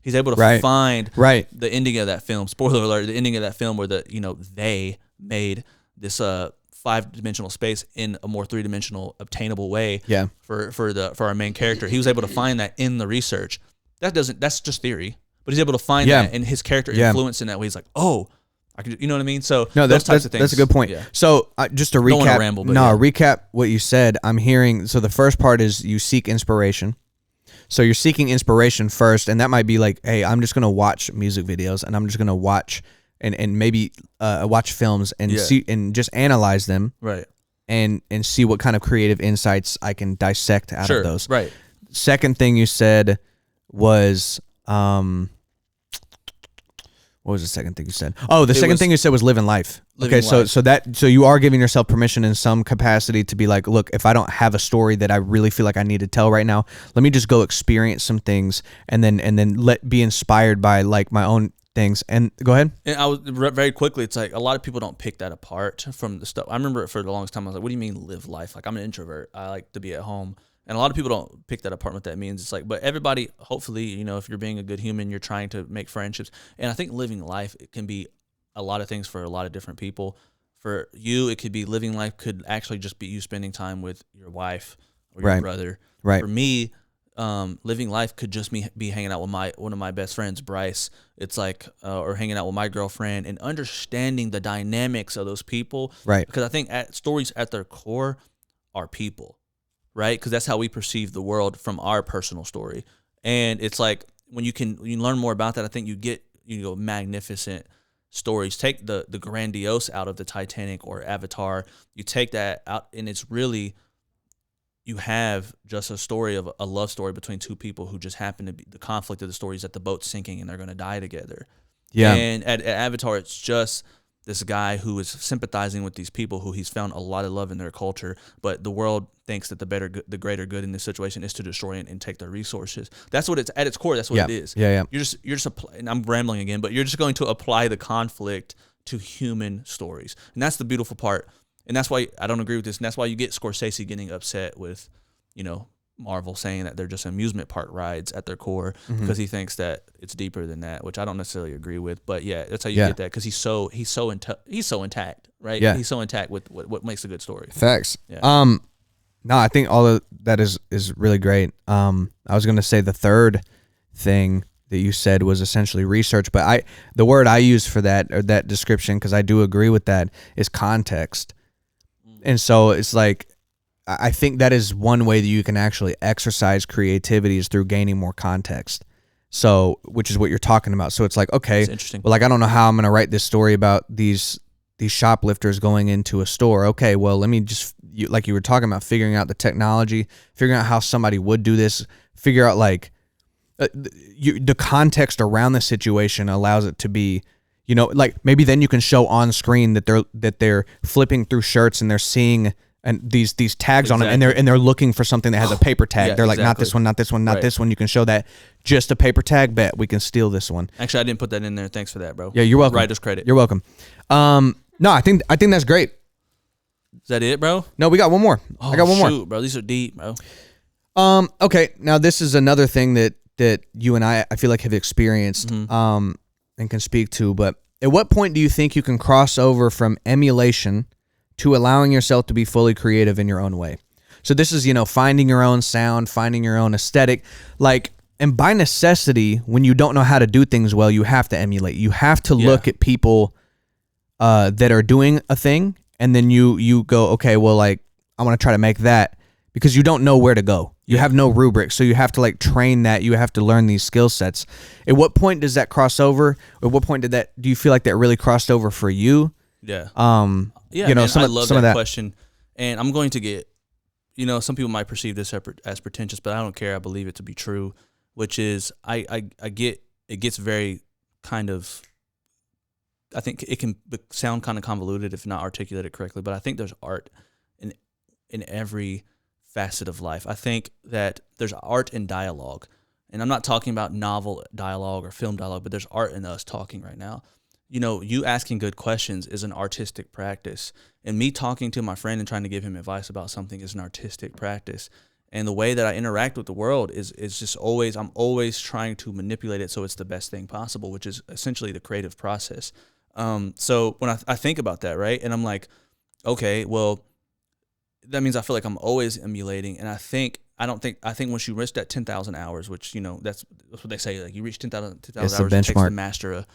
He's able to find the ending of that film. Spoiler alert: the ending of that film where they made this 5-dimensional space in a more 3-dimensional obtainable way. Yeah. For our main character, he was able to find that in the research. That's just theory, but he's able to find that, and his character influenced in that way. He's like, oh, I could, you know what I mean? So no, those types of things. That's a good point. Yeah. So just to recap, don't want to ramble, but recap what you said. I'm hearing. So the first part is you seek inspiration. So you're seeking inspiration first, and that might be like, hey, I'm just gonna watch music videos, and I'm just gonna watch and maybe watch films and see and just analyze them, right? And see what kind of creative insights I can dissect out of those. Right. Second thing you said was what was the second thing you said? Oh, the second thing you said was living life. So you are giving yourself permission in some capacity to be like, look, if I don't have a story that I really feel like I need to tell right now, let me just go experience some things and then be inspired by like my own things. And go ahead. And I was very quickly. It's like a lot of people don't pick that apart from the stuff. I remember for the longest time I was like, what do you mean live life? Like I'm an introvert. I like to be at home. And a lot of people don't pick that apart what that means. It's like, but everybody, hopefully, if you're being a good human, you're trying to make friendships. And I think living life, it can be a lot of things for a lot of different people. For you, it could be living life could actually just be you spending time with your wife or your brother. Right. For me, living life could just be hanging out with one of my best friends, Bryce. It's like, or hanging out with my girlfriend and understanding the dynamics of those people. Right. Because I think stories at their core are people. Right, because that's how we perceive the world from our personal story, and it's like when you learn more about that, I think you get magnificent stories. Take the grandiose out of the Titanic or Avatar. You take that out, and it's really you have just a story of a love story between two people who just happen to be the conflict of the story is that the boat's sinking and they're going to die together. Yeah, and at Avatar, it's just this guy who is sympathizing with these people who he's found a lot of love in their culture, but the world thinks that the greater good in this situation is to destroy and take their resources. That's what it's at its core. That's what it is. Yeah. You're just and I'm rambling again, but you're just going to apply the conflict to human stories, and that's the beautiful part. And that's why I don't agree with this. And that's why you get Scorsese getting upset with, Marvel saying that they're just amusement park rides at their core because he thinks that it's deeper than that, which I don't necessarily agree with. But yeah, that's how you get that because he's so intact, right? Yeah, he's so intact with what makes a good story. Facts. Yeah. No, I think all of that is really great. I was gonna say the third thing that you said was essentially research, but the word I use for that or that description, because I do agree with that, is context. And so it's like, I think that is one way that you can actually exercise creativity is through gaining more context. So, which is what you're talking about. So it's like, okay, interesting. Well, like, I don't know how I'm going to write this story about these shoplifters going into a store. Okay, well, let me just, like you were talking about, figuring out the technology, figuring out how somebody would do this, figure out like the context around the situation allows it to be, like maybe then you can show on screen that they're flipping through shirts and they're seeing and these tags on it, and they're looking for something that has a paper tag. They're like, not this one, not this one, not this one. You can show that just a paper tag. Bet we can steal this one. Actually, I didn't put that in there. Thanks for that, bro. Yeah, you're welcome. Writer's credit. You're welcome. No, I think that's great. that it, bro? No, we got one more. I got one more. Bro. These are deep, bro. Okay. Now this is another thing that you and I feel like have experienced, and can speak to. But at what point do you think you can cross over from emulation to allowing yourself to be fully creative in your own way? So this is, finding your own sound, finding your own aesthetic, and by necessity, when you don't know how to do things well, you have to emulate. You have to look at people that are doing a thing, and then you go, okay, well, I want to try to make that, because you don't know where to go. You have no rubric, so you have to train that. You have to learn these skill sets. At what point does that cross over? At what point do you feel like that really crossed over for you? Yeah. I love that question, and I'm going to get, some people might perceive this as pretentious, but I don't care. I believe it to be true, which is I get it gets very kind of. I think it can sound kind of convoluted if not articulated correctly, but I think there's art in every facet of life. I think that there's art in dialogue, and I'm not talking about novel dialogue or film dialogue, but there's art in us talking right now. You asking good questions is an artistic practice, and me talking to my friend and trying to give him advice about something is an artistic practice. And the way that I interact with the world is just I'm always trying to manipulate it so it's the best thing possible, which is essentially the creative process. So when I think about that, right, and I'm like, okay, well, that means I feel like I'm always emulating, and I think once you reach that 10,000 hours, which that's what they say, you reach 10,000 hours, it takes to master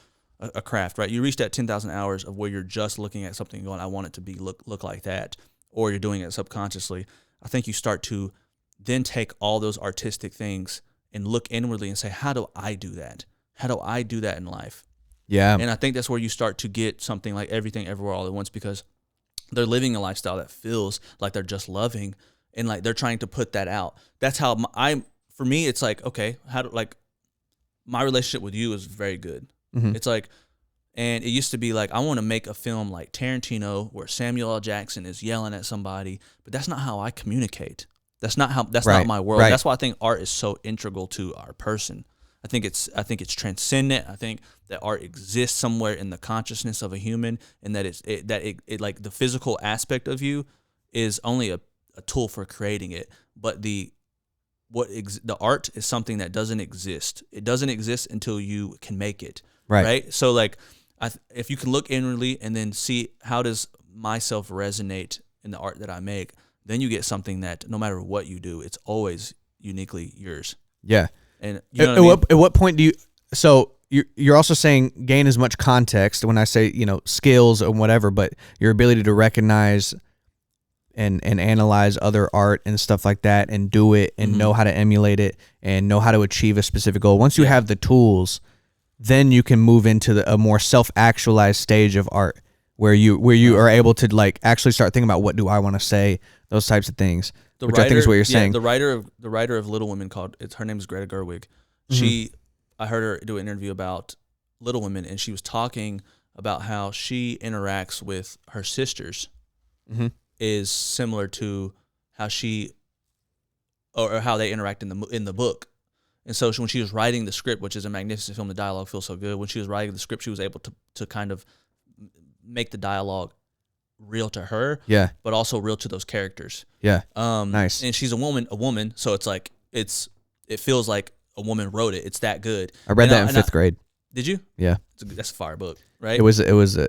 a craft, right? You reach that 10,000 hours of where you're just looking at something and going, I want it to be look like that, or you're doing it subconsciously. I think you start to then take all those artistic things and look inwardly and say, how do I do that? How do I do that in life? Yeah. And I think that's where you start to get something like Everything Everywhere All at Once, because they're living a lifestyle that feels like they're just loving, and they're trying to put that out. That's how for me, it's okay, my relationship with you is very good. Mm-hmm. It's and it used to be I want to make a film like Tarantino where Samuel L. Jackson is yelling at somebody, but that's not how I communicate. That's not not my world. Right. That's why I think art is so integral to our person. I think it's transcendent. I think that art exists somewhere in the consciousness of a human, and that it the physical aspect of you is only a tool for creating it. But the art is something that doesn't exist. It doesn't exist until you can make it. Right? So if you can look inwardly and then see how does myself resonate in the art that I make, then you get something that no matter what you do, it's always uniquely yours. Yeah. And at what point do you? So you're also saying gain as much context when I say skills or whatever, but your ability to recognize and analyze other art and stuff like that, and do it and know how to emulate it and know how to achieve a specific goal. Once you have the tools, then you can move into a more self-actualized stage of art where you are able to actually start thinking about what do I want to say, those types of things. I think is what you're saying. The writer of Little Women her name is Greta Gerwig. I heard her do an interview about Little Women, and she was talking about how she interacts with her sisters is similar to how how they interact in the book. And so when she was writing the script, which is a magnificent film, the dialogue feels so good. When she was writing the script, she was able to kind of make the dialogue real to her, but also real to those characters. Yeah. Nice. And she's a woman, so it feels like a woman wrote it. It's that good. I read that in fifth grade. Did you? Yeah. That's a fire book, right? It was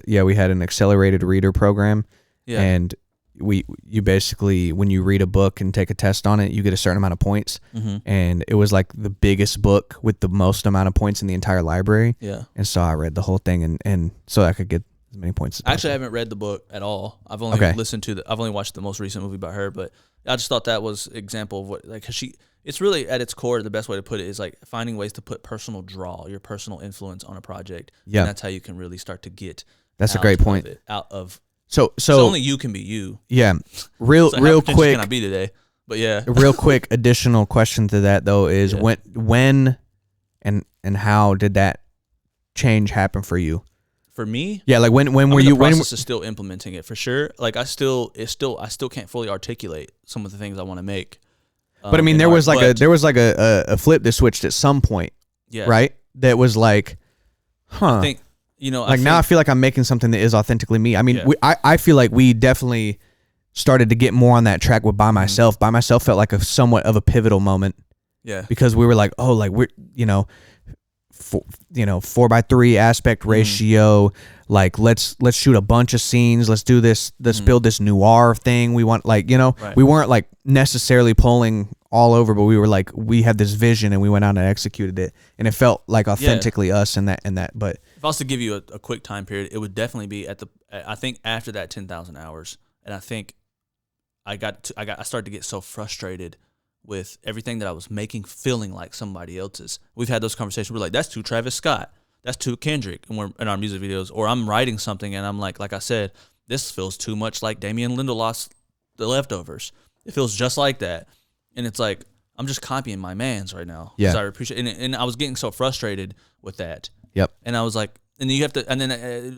we had an accelerated reader program, and you basically, when you read a book and take a test on it, you get a certain amount of points, and it was the biggest book with the most amount of points in the entire library. Yeah. And so I read the whole thing, and so I could get as many points as possible. Actually, I haven't read the book at all. I've only I've only watched the most recent movie about her, but I just thought that was an example of what it's really at its core, the best way to put it is finding ways to put your personal influence on a project. Yeah. And that's how you can really start to get That's a great point. So only you can be you. Yeah. Real quick. Can I be today? But yeah. A real quick additional question to that though is when and how did that change happen for you? For me, when were you? The process is still implementing it for sure. I still can't fully articulate some of the things I want to make. But I mean, there was a flip that switched at some point, right? That was I think now I feel like I'm making something that is authentically me. I mean, I feel like we definitely started to get more on that track with By Myself. By Myself felt like a somewhat of a pivotal moment. Yeah. Because we were like, oh, like we're, 4:3 aspect ratio. Like let's shoot a bunch of scenes. Let's do this. Let's build this noir thing. We want we weren't like necessarily pulling all over, but we were like, we had this vision and we went out and executed it. And it felt like authentically us in that. But if I was to give you a quick time period, it would definitely be I think after that 10,000 hours. And I think I started to get so frustrated with everything that I was making, feeling like somebody else's. We've had those conversations. We're like, that's too Travis Scott. That's too Kendrick. And we're in our music videos, or I'm writing something and I'm like I said, this feels too much like Damian Lindelof's The Leftovers. It feels just like that. And it's like, I'm just copying my man's right now. Yeah. So I appreciate it. And I was getting so frustrated with that. Yep. And I was like, and then you have to, and then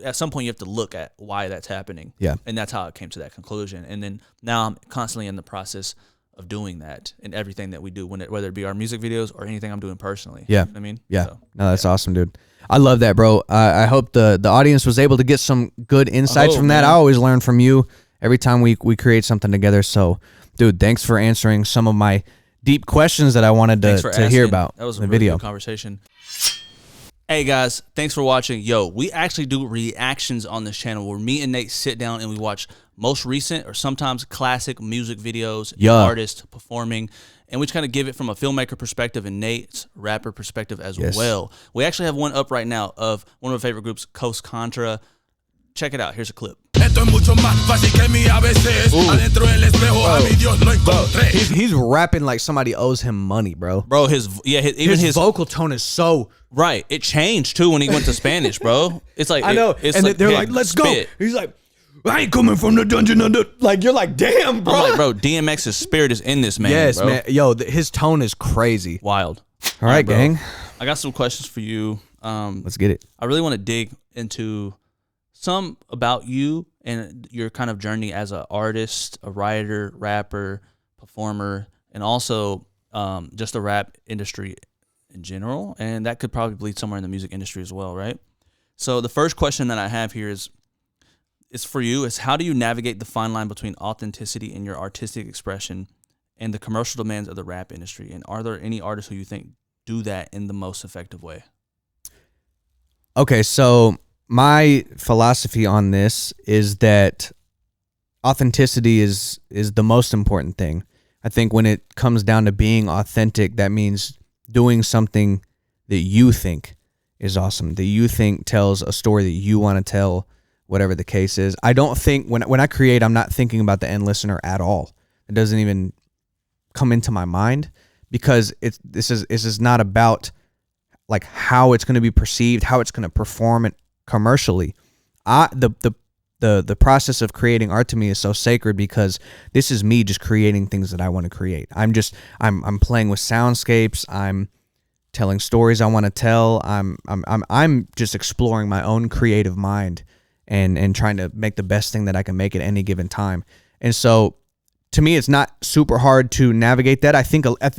at some point you have to look at why that's happening. Yeah. And that's how I came to that conclusion. And then now I'm constantly in the process of doing that in everything that we do, whether it be our music videos or anything I'm doing personally. Yeah. You know what I mean? Yeah. So, no, that's awesome, dude. I love that, bro. I hope the audience was able to get some good insights from that. Man. I always learn from you every time we create something together. So, dude, thanks for answering some of my deep questions that I wanted to hear about. That was in a the really video good conversation. Hey guys, thanks for watching. Yo, we actually do reactions on this channel where me and Nate sit down and we watch most recent or sometimes classic music videos, artists performing, and we just kind of give it from a filmmaker perspective and Nate's rapper perspective as well. We actually have one up right now of one of our favorite groups, Coast Contra. Check it out. Here's a clip. He's rapping like somebody owes him money, bro. Bro, his vocal tone is so right. It changed too when he went to Spanish, bro. It's like I know, it's and like, they're like, "Let's go." He's like, "I ain't coming from the dungeon under." Like you're like, "Damn, bro." I'm like, bro, DMX's spirit is in this man. Yes, bro. man. Yo, his tone is crazy. Wild. All right, gang. I got some questions for you. Let's get it. I really want to dig into some about you and your kind of journey as an artist, a writer, rapper, performer, and also just the rap industry in general. And that could probably bleed somewhere in the music industry as well, right? So the first question that I have here is for you, is how do you navigate the fine line between authenticity in your artistic expression and the commercial demands of the rap industry? And are there any artists who you think do that in the most effective way? Okay, so my philosophy on this is that authenticity is the most important thing. I think when it comes down to being authentic, that means doing something that you think is awesome, that you think tells a story that you want to tell, whatever the case is. I don't think when I create, I'm not thinking about the end listener at all. It doesn't even come into my mind because this is not about like how it's going to be perceived, how it's going to perform it commercially. The process of creating art to me is so sacred because this is me just creating things that I want to create. I'm playing with soundscapes. I'm telling stories I want to tell. I'm just exploring my own creative mind and trying to make the best thing that I can make at any given time. And so to me, it's not super hard to navigate that.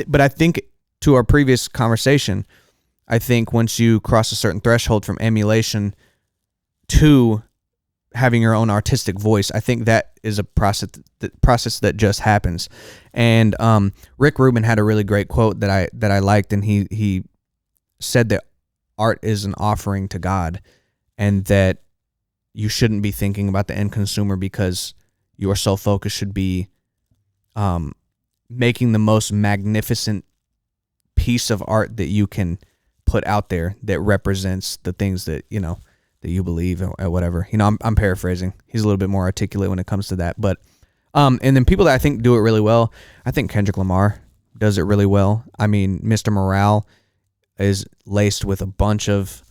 But I think to our previous conversation, I think once you cross a certain threshold from emulation to having your own artistic voice, I think that is a process that just happens. And Rick Rubin had a really great quote that I liked, and he said that art is an offering to God, and that you shouldn't be thinking about the end consumer because your sole focus should be making the most magnificent piece of art that you can put out there that represents the things that that you believe or whatever. I'm paraphrasing. He's a little bit more articulate when it comes to that. But and then people that I think do it really well, I think Kendrick Lamar does it really well. I mean, Mr. Morale is laced with a bunch of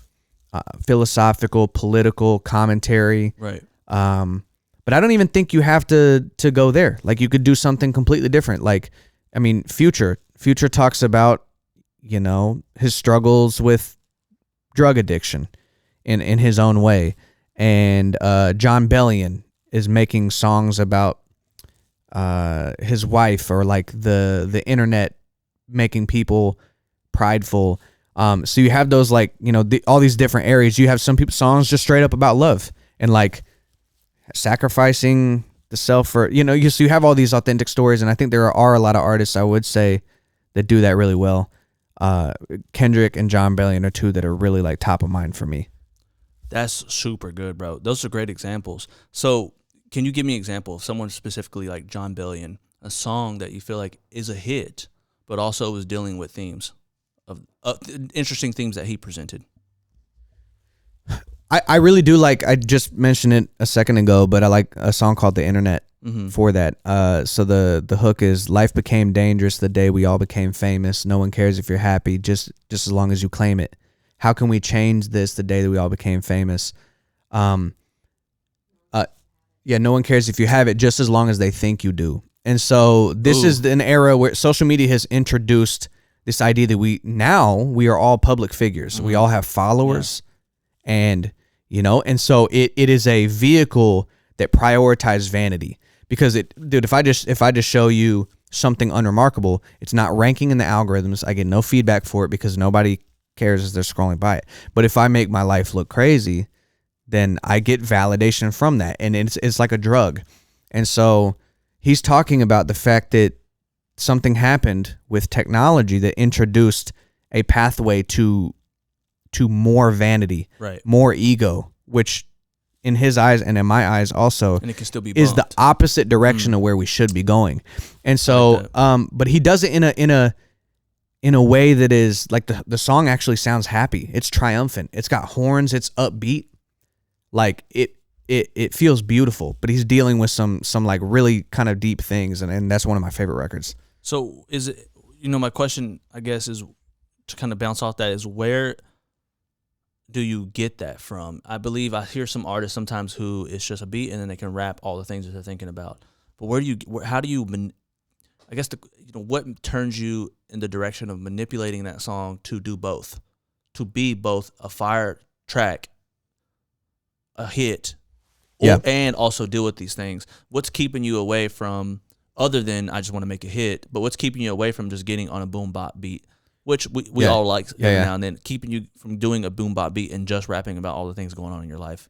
philosophical, political commentary. Right. But I don't even think you have to go there. Like you could do something completely different. Like, I mean, Future talks about, his struggles with drug addiction in his own way. And John Bellion is making songs about his wife, or like the internet making people prideful. So you have those, like, all these different areas. You have some people songs just straight up about love and like sacrificing the self for, you know, you have all these authentic stories, and I think there are a lot of artists, I would say, that do that really well. Kendrick and John Bellion are two that are really like top of mind for me. That's super good, bro. Those are great examples. So can you give me an example of someone specifically like John Bellion, a song that you feel like is a hit, but also was dealing with themes of interesting themes that he presented? I really do like, I just mentioned it a second ago, but I like a song called The Internet for that. So the hook is, life became dangerous the day we all became famous. No one cares if you're happy, just as long as you claim it. How can we change this the day that we all became famous? Yeah, no one cares if you have it, just as long as they think you do. And so this is an era where social media has introduced this idea that we are all public figures. We all have followers, and you know, and so it is a vehicle that prioritizes vanity. Because if I just show you something unremarkable, it's not ranking in the algorithms. I get no feedback for it because nobody cares as they're scrolling by it. But if I make my life look crazy, then I get validation from that, and it's like a drug. And so he's talking about the fact that something happened with technology that introduced a pathway to more vanity, right, more ego, which in his eyes and in my eyes also, and it can still be is the opposite direction of where we should be going. And so, but he does it in a way that is like the song actually sounds happy. It's triumphant. It's got horns. It's upbeat. Like it feels beautiful, but he's dealing with some like really kind of deep things, and that's one of my favorite records. So is it, you know, my question, I guess, is to kind of bounce off that, is where do you get that from? I believe I hear some artists sometimes who it's just a beat and then they can rap all the things that they're thinking about. But how do you, I guess, what turns you in the direction of manipulating that song to do both, to be both a fire track, a hit, and also deal with these things? What's keeping you away from, other than I just want to make a hit, but what's keeping you away from just getting on a boom bop beat, which we all like every now and then, keeping you from doing a boom bop beat and just rapping about all the things going on in your life?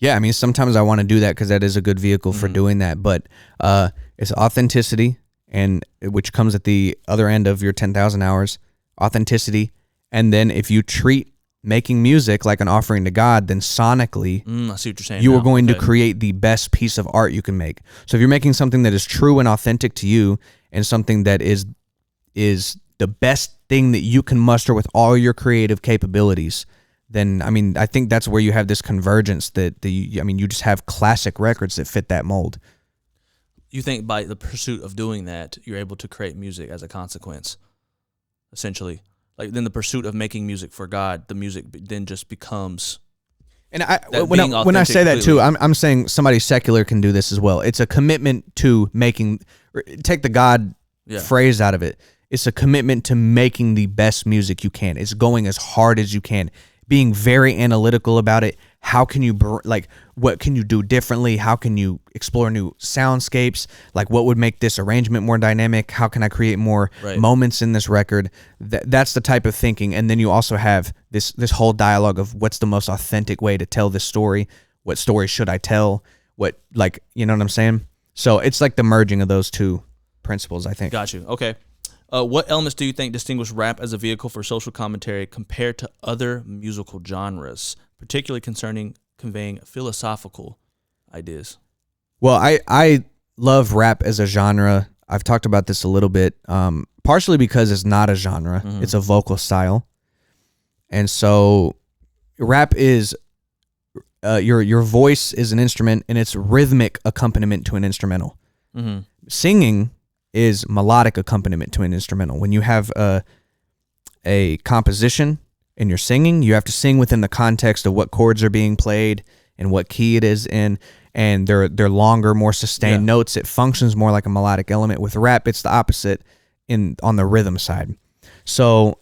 Yeah, I mean, sometimes I want to do that because that is a good vehicle for doing that, but it's authenticity, and which comes at the other end of your 10,000 hours, authenticity. And then if you treat making music like an offering to God, then sonically, I see what you're saying. You are going to create the best piece of art you can make. So if you're making something that is true and authentic to you, and something that is the best thing that you can muster with all your creative capabilities, then I mean, I think that's where you have this convergence that you just have classic records that fit that mold. You think by the pursuit of doing that, you're able to create music as a consequence, essentially? Like, then the pursuit of making music for God, the music then just becomes. And when I say that too, I'm saying somebody secular can do this as well. It's a commitment to making. Take the God phrase out of it. It's a commitment to making the best music you can. It's going as hard as you can, being very analytical about it. How can you, what can you do differently? How can you explore new soundscapes? Like, what would make this arrangement more dynamic? How can I create more moments in this record? That's the type of thinking. And then you also have this whole dialogue of what's the most authentic way to tell this story? What story should I tell? You know what I'm saying? So it's like the merging of those two principles, I think. Got you. Okay. What elements do you think distinguish rap as a vehicle for social commentary compared to other musical genres, particularly concerning conveying philosophical ideas? Well, I love rap as a genre. I've talked about this a little bit, partially because it's not a genre. It's a vocal style. And so rap is your voice is an instrument, and it's rhythmic accompaniment to an instrumental. Singing is melodic accompaniment to an instrumental. When you have a composition and you're singing, you have to sing within the context of what chords are being played and what key it is in, and they're longer, more sustained notes. It functions more like a melodic element. With rap, it's the opposite on the rhythm side. So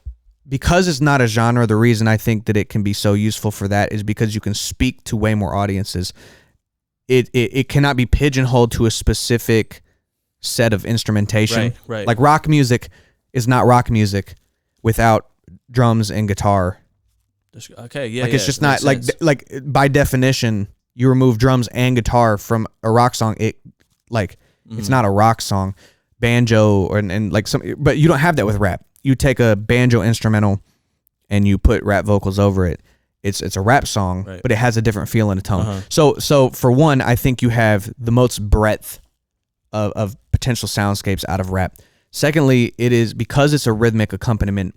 because it's not a genre, the reason I think that it can be so useful for that is because you can speak to way more audiences. It cannot be pigeonholed to a specific set of instrumentation. Right. Like, rock music is not rock music without drums and guitar. Okay, yeah. Like, it's just not like by definition, you remove drums and guitar from a rock song, like it's not a rock song, banjo and like some, but you don't have that with rap. You take a banjo instrumental and you put rap vocals over it. It's a rap song, but it has a different feel and a tone. So for one, I think you have the most breadth of potential soundscapes out of rap. Secondly, it is because it's a rhythmic accompaniment,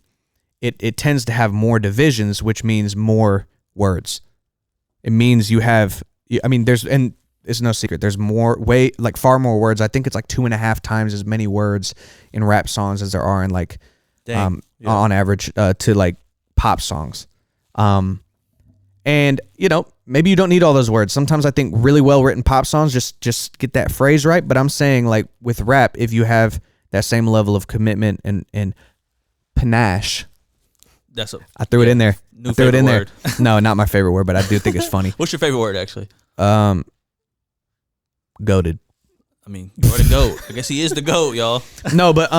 it tends to have more divisions, which means more words. It means you have, I mean, it's no secret, there's far more words. I think it's like 2.5 times as many words in rap songs as there are in like, on average, to like pop songs. And, you know, maybe you don't need all those words. Sometimes I think really well-written pop songs just get that phrase right. But I'm saying, like, with rap, if you have that same level of commitment and panache. I threw it in there. New favorite word. No, not my favorite word, but I do think it's funny. What's your favorite word, actually? Goated. I mean, you are the GOAT. I guess he is the GOAT, y'all. No, but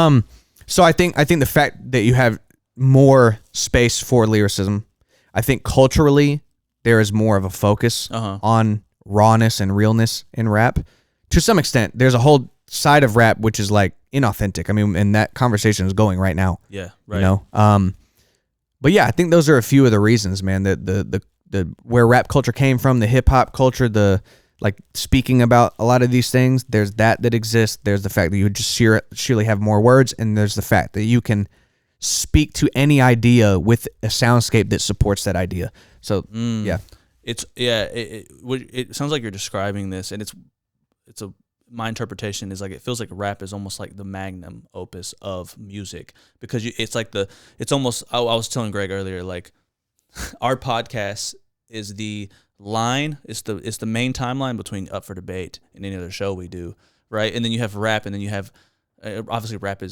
so I think the fact that you have more space for lyricism, I think culturally there is more of a focus on rawness and realness in rap. To some extent, there's a whole side of rap which is like inauthentic. I mean, and that conversation is going right now. Yeah, right. You know, but yeah, I think those are a few of the reasons, man. The where rap culture came from, the hip hop culture, the like speaking about a lot of these things. There's that exists. There's the fact that you just surely have more words, and there's the fact that you can speak to any idea with a soundscape that supports that idea. So yeah, it sounds like you're describing this, and my interpretation is like it feels like rap is almost like the magnum opus of music, because it's almost. I was telling Greg earlier, like our podcast is the line, it's the main timeline between Up for Debate and any other show we do, right? And then you have rap, and then you have obviously rap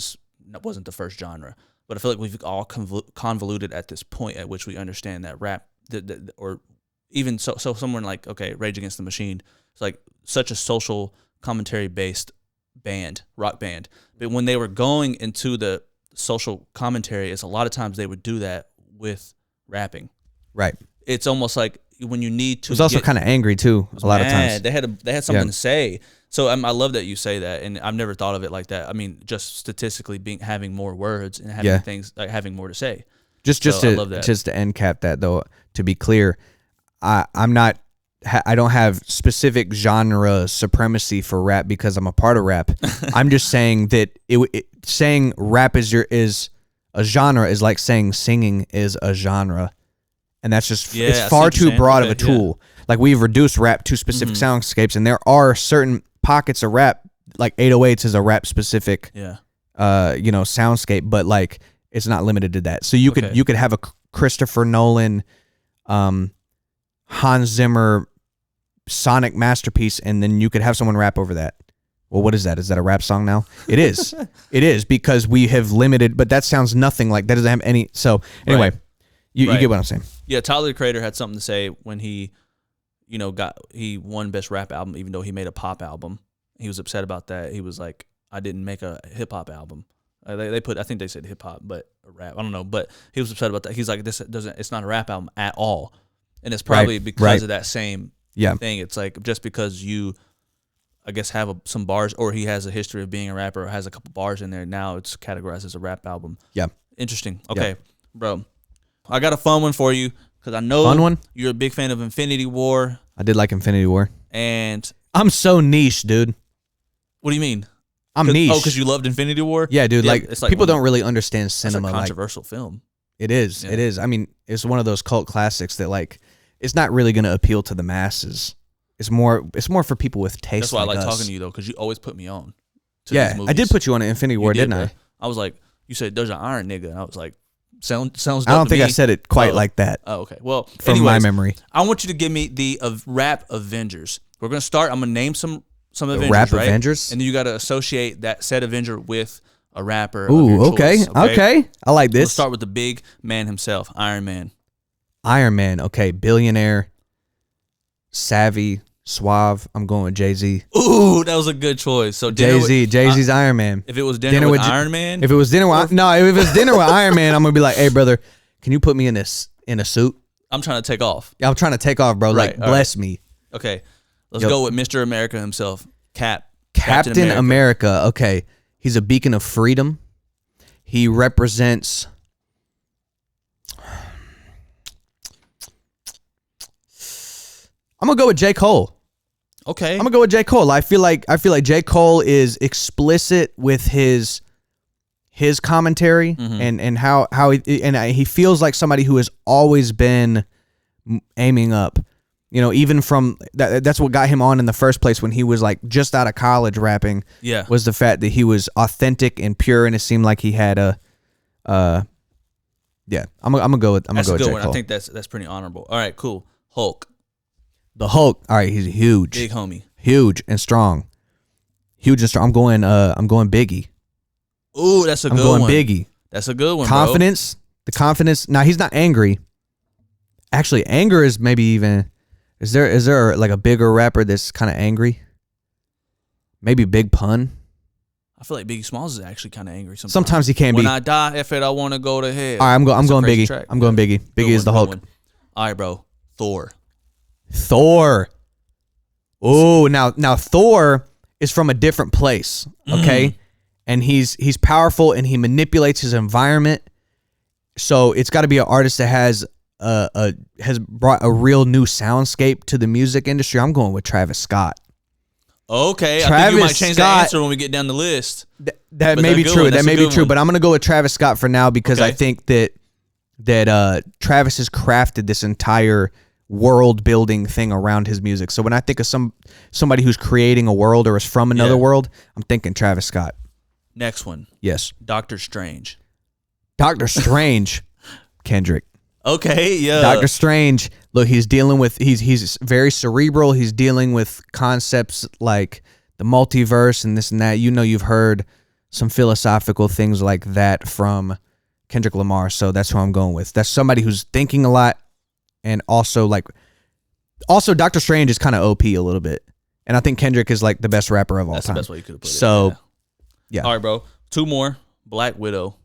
wasn't the first genre. But I feel like we've all convoluted at this point at which we understand that rap, or even so someone like, okay, Rage Against the Machine, it's like such a social commentary based rock band. But when they were going into the social commentary, it's a lot of times they would do that with rapping. Right. It's almost like when you need to. It was also kind of angry too. A lot of times they had something to say. So I love that you say that, and I've never thought of it like that. I mean, just statistically having more words and having things like having more to say. Just to end cap that though, to be clear, I don't have specific genre supremacy for rap because I'm a part of rap. I'm just saying that saying rap is a genre is like saying singing is a genre, and that's just it's far too broad of a tool. Like we've reduced rap to specific soundscapes, and there are certain pockets of rap, like 808s is a rap specific, soundscape, but like it's not limited to that. So you could have a Christopher Nolan, Hans Zimmer, sonic masterpiece, and then you could have someone rap over that. Well, what is that? Is that a rap song now? It is. It is, because we have limited, but that sounds nothing like that. Doesn't have any. So anyway, you get what I'm saying. Yeah, Tyler, the Creator, had something to say when he won Best Rap Album, even though he made a pop album. He was upset about that. He was like, I didn't make a hip hop album. I think they said hip hop, but a rap. I don't know, but he was upset about that. He's like, it's not a rap album at all. And it's probably because of that same thing. It's like, just because you, I guess, have some bars, or he has a history of being a rapper, or has a couple bars in there, now it's categorized as a rap album. Yeah. Interesting. Okay, bro. I got a fun one for you, because I know you're a big fan of Infinity War. I did like Infinity War. And I'm so niche, dude. What do you mean? I'm niche. Oh, because you loved Infinity War? Yeah, dude. Like people don't really understand cinema. It's a controversial film. It is. Yeah. It is. I mean, it's one of those cult classics that like it's not really going to appeal to the masses. It's more for people with taste. That's why I like us. talking to you though, because you always put me on. Yeah, I did put you on Infinity War, didn't I? I was like, you said there's an iron nigga, and I was like, sounds. Dope I don't think me. I said it quite like that. Oh, okay. Well, from my memory, I want you to give me the rap Avengers. We're gonna start. I'm gonna name some Avengers, rap right? Avengers, and then you got to associate that said Avenger with a rapper. Ooh, okay. I like this. We'll start with the big man himself, Iron Man. Iron Man, okay. Billionaire, savvy, suave. I'm going with Jay-Z. Ooh, that was a good choice. So Jay-Z's Iron Man. If it was dinner with Iron Man, if it was dinner with Iron Man, I'm gonna be like, hey brother, can you put me in a suit? I'm trying to take off. Yeah, I'm trying to take off, bro. Right, like bless me. Okay, let's go with Mr. America himself, Cap. Captain America. Okay. He's a beacon of freedom. He represents... I'm going to go with J. Cole. Okay. I'm going to go with J. Cole. I feel like J. Cole is explicit with his commentary and how he feels like somebody who has always been aiming up. You know, even from that's what got him on in the first place when he was like just out of college rapping. Yeah, was the fact that he was authentic and pure, and it seemed like he had a. Yeah, I'm gonna go with. That's a good J. one. Cole. I think that's pretty honorable. All right, cool. Hulk. The Hulk. All right, he's huge, big homie, huge and strong, huge and strong. I'm going Biggie. Ooh, that's a good one. I'm going Biggie. That's a good one. Confidence. Bro. The confidence. Now he's not angry. Actually, anger is maybe even. Is there like a bigger rapper that's kind of angry? Maybe Big Pun. I feel like Biggie Smalls is actually kind of angry sometimes. Sometimes he can be. When I die, if it, I want to go to hell. All right, I'm going Biggie. Track. I'm going Biggie. Biggie is the Hulk. All right, bro. Thor. Oh, now Thor is from a different place, okay? And he's powerful and he manipulates his environment. So it's got to be an artist that has brought a real new soundscape to the music industry. I'm going with Travis Scott. Okay, Travis I think you might change Scott, the answer when we get down the list. That may be true. That may be true. But I'm going to go with Travis Scott for now because I think that Travis has crafted this entire world building thing around his music. So when I think of somebody who's creating a world or is from another world, I'm thinking Travis Scott. Next one. Yes. Doctor Strange. Doctor Strange. Kendrick. Okay, yeah. Doctor Strange, look, he's dealing with he's very cerebral. He's dealing with concepts like the multiverse and this and that. You know, you've heard some philosophical things like that from Kendrick Lamar, so that's who I'm going with. That's somebody who's thinking a lot, and also Doctor Strange is kind of OP a little bit, and I think Kendrick is like the best rapper of all time. That's the best way you could have put it. So, yeah. All right, bro. Two more. Black Widow.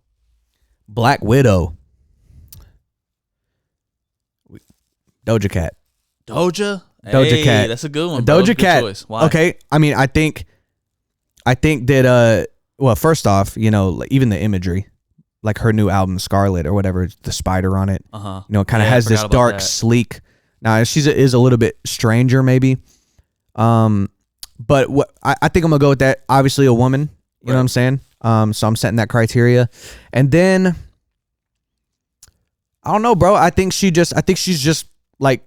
Doja Cat. Doja Hey, Cat. That's a good one, bro. Doja Cat. Choice. Why? Okay. I mean, I think that well, first off, you know, even the imagery, like her new album Scarlet or whatever, the spider on it. You know, it kind of has this dark, sleek. Now she is a little bit stranger, maybe. But what I think I'm gonna go with that. Obviously, a woman. You know what I'm saying? So I'm setting that criteria, and then I don't know, bro. I think she's just like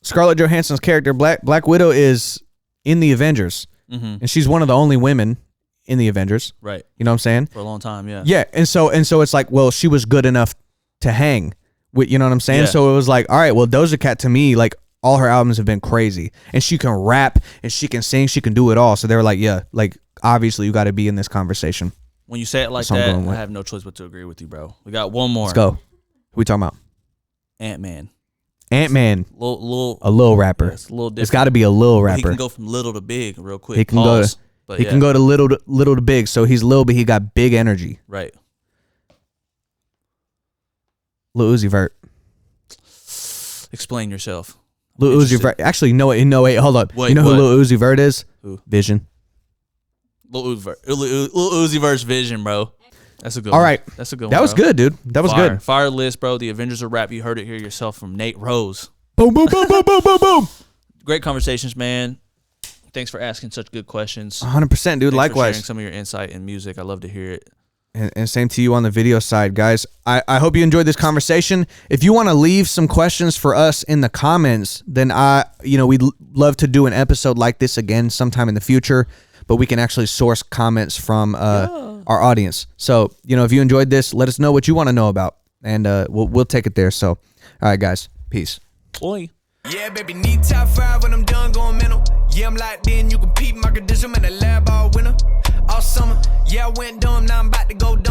Scarlett Johansson's character, Black Widow, is in the Avengers, and she's one of the only women in the Avengers. Right. You know what I'm saying? For a long time, yeah. Yeah, and so it's like, well, she was good enough to hang with, you know what I'm saying? Yeah. So it was like, all right, well, Doja Cat to me, like all her albums have been crazy, and she can rap and she can sing, she can do it all. So they were like, yeah, like obviously you got to be in this conversation. When you say it like that, I have no choice but to agree with you, bro. We got one more. Let's go. Who we talking about? Ant-Man. A little rapper. It's a little different. It's got to be a little rapper. He can go from little to big real quick. He can go to little to big. So he's little, but he got big energy. Right. Lil Uzi Vert. Explain yourself. Lil Uzi Vert. Actually, no, wait, hold up. You know who Lil Uzi Vert is? Who? Vision. Lil Uzi Vert's Vision, bro. That's a good one. All right. That's a good one. That was good, dude. That was good. Fire list, bro. The Avengers of Rap. You heard it here yourself from Nate Rose. Boom, boom, boom, boom, boom, boom, boom. Great conversations, man. Thanks for asking such good questions. 100%, dude. Thanks Likewise. for sharing some of your insight in music. I love to hear it. And same to you on the video side, guys. I hope you enjoyed this conversation. If you want to leave some questions for us in the comments, then we'd love to do an episode like this again sometime in the future, but we can actually source comments from our audience. So, if you enjoyed this, let us know what you want to know about, and we'll take it there. So, all right, guys. Peace. Oi. Yeah, baby, need top 5 when I'm done going mental. Yeah, I'm locked in, you can peep my credential, man, the lab all winter, all summer. Yeah, I went dumb, now I'm about to go dumb.